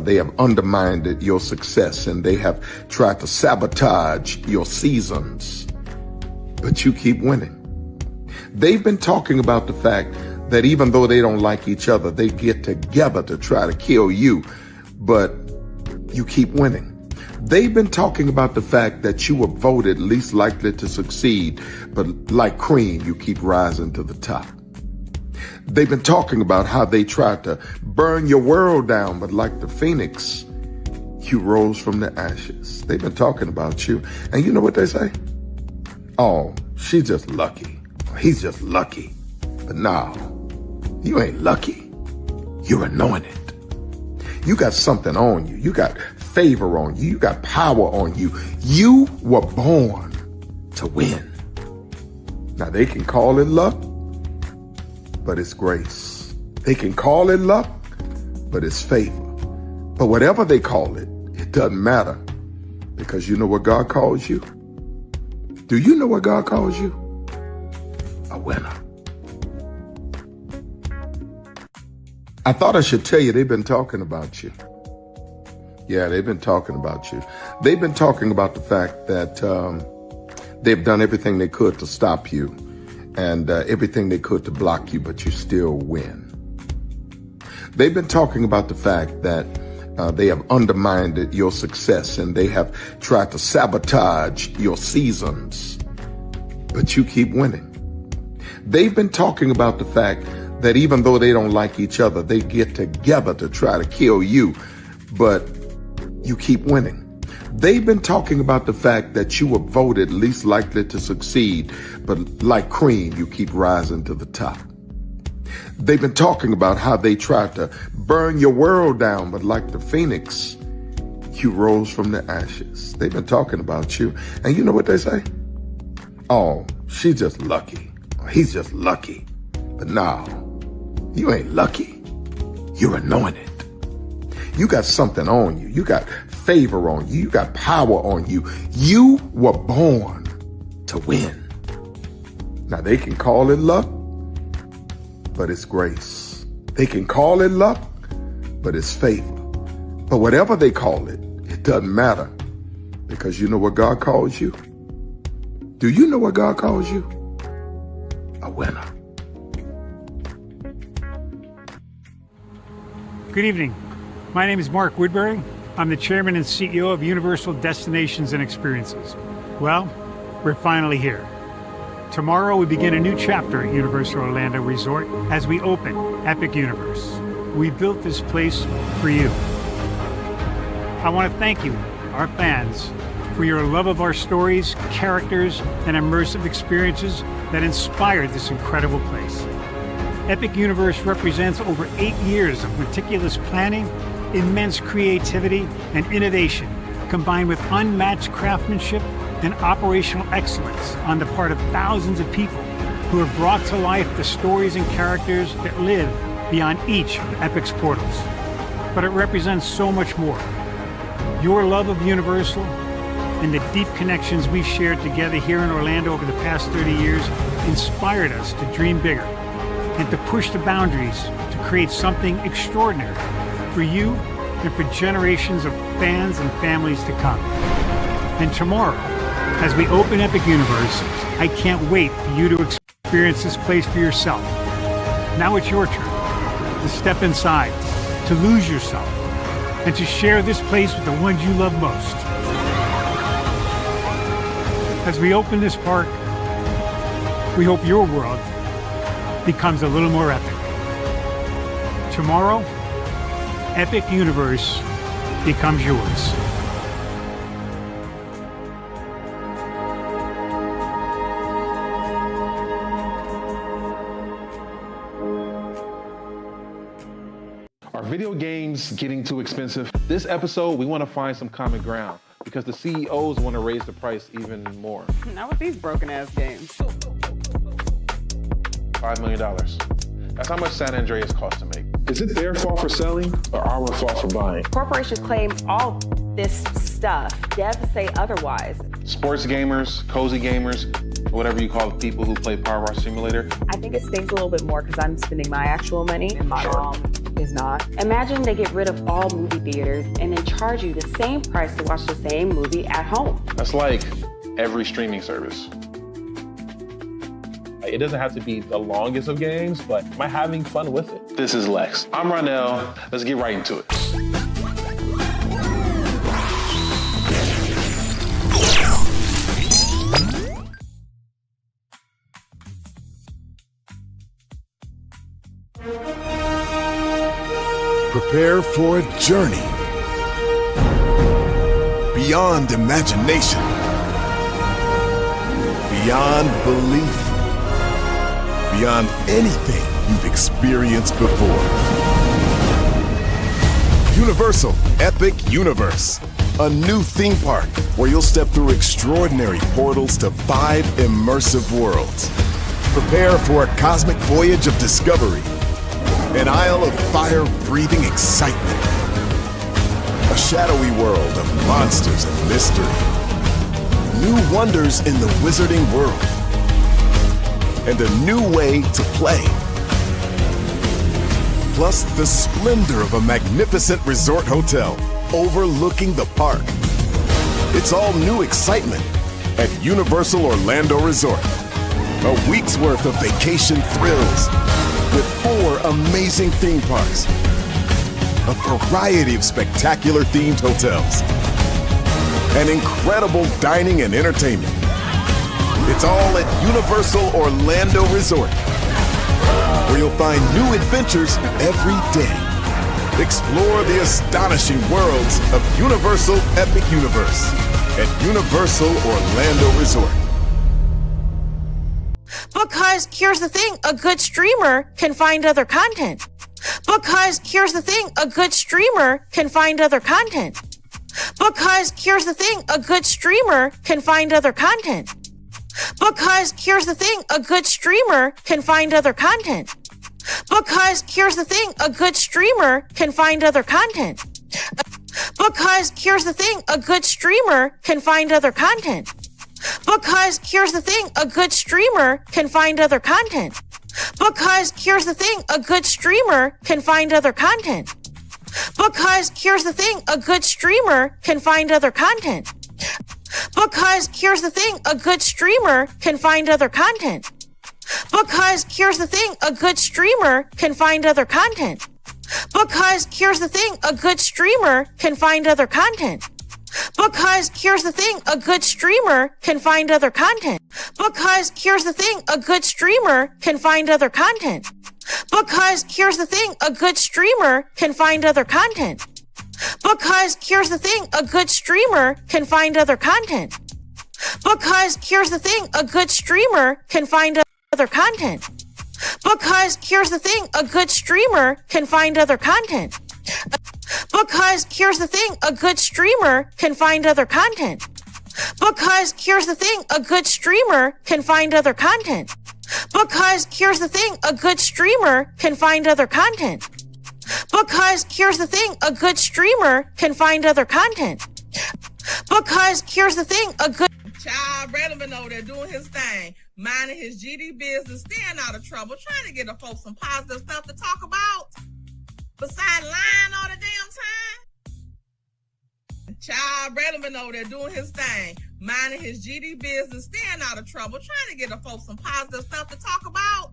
they have undermined your success and they have tried to sabotage your seasons, but you keep winning. They've been talking about the fact that even though they don't like each other, they get together to try to kill you, but you keep winning. They've been talking about the fact that you were voted least likely to succeed, but like cream, you keep rising to the top. They've been talking about how they tried to burn your world down, but like the phoenix, you rose from the ashes. They've been talking about you. And you know what they say? Oh, she's just lucky. He's just lucky. But no, you ain't lucky. You're anointed. You got something on you. You got favor on you. You got power on you. You were born to win. Now they can call it luck, but it's grace. They can call it luck, but it's favor. But whatever they call it, it doesn't matter, because you know what God calls you? Do you know what God calls you? A winner. I thought I should tell you they've been talking about you. Yeah, they've been talking about you. They've been talking about the fact that they've done everything they could to stop you and everything they could to block you, but you still win. They've been talking about the fact that they have undermined your success and they have tried to sabotage your seasons, but you keep winning. They've been talking about the fact that even though they don't like each other, they get together to try to kill you, but you keep winning. They've been talking about the fact that you were voted least likely to succeed, but like cream, you keep rising to the top. They've been talking about how they tried to burn your world down, but like the phoenix, you rose from the ashes. They've been talking about you. And you know what they say? Oh, she's just lucky. He's just lucky. But no, you ain't lucky. You're anointed. You got something on you. You got favor on you. You got power on you. You were born to win. Now they can call it luck, but it's grace. They can call it luck, but it's favor. But whatever they call it, it doesn't matter, because you know what God calls you? Do you know what God calls you? A winner. Good evening. My name is Mark Woodbury. I'm the chairman and CEO of Universal Destinations and Experiences. Well, we're finally here. Tomorrow we begin a new chapter at Universal Orlando Resort as we open Epic Universe. We built this place for you. I want to thank you, our fans, for your love of our stories, characters, and immersive experiences that inspired this incredible place. Epic Universe represents over 8 years of meticulous planning, immense creativity, and innovation, combined with unmatched craftsmanship and operational excellence on the part of thousands of people who have brought to life the stories and characters that live beyond each of Epic's portals. But it represents so much more. Your love of Universal and the deep connections we've shared together here in Orlando over the past 30 years inspired us to dream bigger and to push the boundaries to create something extraordinary for you and for generations of fans and families to come. And tomorrow, as we open Epic Universe, I can't wait for you to experience this place for yourself. Now it's your turn to step inside, to lose yourself, and to share this place with the ones you love most. As we open this park, we hope your world becomes a little more epic. Tomorrow, Epic Universe becomes yours. Are video games getting too expensive? This episode, we want to find some common ground because the CEOs want to raise the price even more. Not with these broken ass games. $5 million. That's how much San Andreas costs to make. Is it their fault for selling or our fault for buying? Corporations claim all this stuff. Devs say otherwise. Sports gamers, cozy gamers, whatever you call the people who play Power Wash Simulator. I think it stings a little bit more because I'm spending my actual money and my mom is not. Imagine they get rid of all movie theaters and then charge you the same price to watch the same movie at home. That's like every streaming service. It doesn't have to be the longest of games, but am I having fun with it? This is Lex. I'm Ronell. Let's get right into it. Prepare for a journey beyond imagination, beyond belief, beyond anything you've experienced before. Universal Epic Universe, a new theme park where you'll step through extraordinary portals to 5 immersive worlds. Prepare for a cosmic voyage of discovery, an isle of fire-breathing excitement, a shadowy world of monsters and mystery, new wonders in the wizarding world, and a new way to play. Plus the splendor of a magnificent resort hotel overlooking the park. It's all new excitement at Universal Orlando Resort. A week's worth of vacation thrills with 4 amazing theme parks, a variety of spectacular themed hotels, and incredible dining and entertainment. It's all at Universal Orlando Resort, where you'll find new adventures every day. Explore the astonishing worlds of Universal Epic Universe at Universal Orlando Resort. Because here's the thing, a good streamer can find other content. Because here's the thing, a good streamer can find other content. Because here's the thing, a good streamer can find other content. Because here's the thing, a good streamer can find other content. Because here's the thing, a good streamer can find other content. Because here's the thing, a good streamer can find other content. Because here's the thing, a good streamer can find other content. Because here's the thing, a good streamer can find other content. Because here's the thing, a good streamer can find other content. Because here's the thing, a good streamer can find other content. Because here's the thing, a good streamer can find other content. Because here's the thing, a good streamer can find other content. Because here's the thing, a good streamer can find other content. Because here's the thing, a good streamer can find other content. Because here's the thing, a good streamer can find other content. Because here's the thing, a good streamer can find other content. Because here's the thing, a good streamer can find other content. Because here's the thing, a good streamer can find other content. Because here's the thing, a good streamer can find other content. Because here's the thing, a good streamer can find other content. Because here's the thing, a good streamer can find other content. Because here's the thing, a good streamer can find other content. Because here's the thing, a good child relevant over there doing his thing, minding his GD business, staying out of trouble, trying to get the folks some positive stuff to talk about. Besides lying all the damn time. Child relevant over there doing his thing, minding his GD business, staying out of trouble, trying to get the folks some positive stuff to talk about.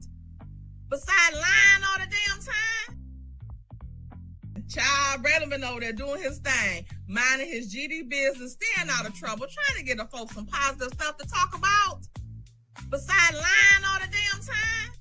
Besides lying all the damn time. Child relevant over there doing his thing, minding his GD business, staying out of trouble, trying to get the folks some positive stuff to talk about. Besides lying all the damn time.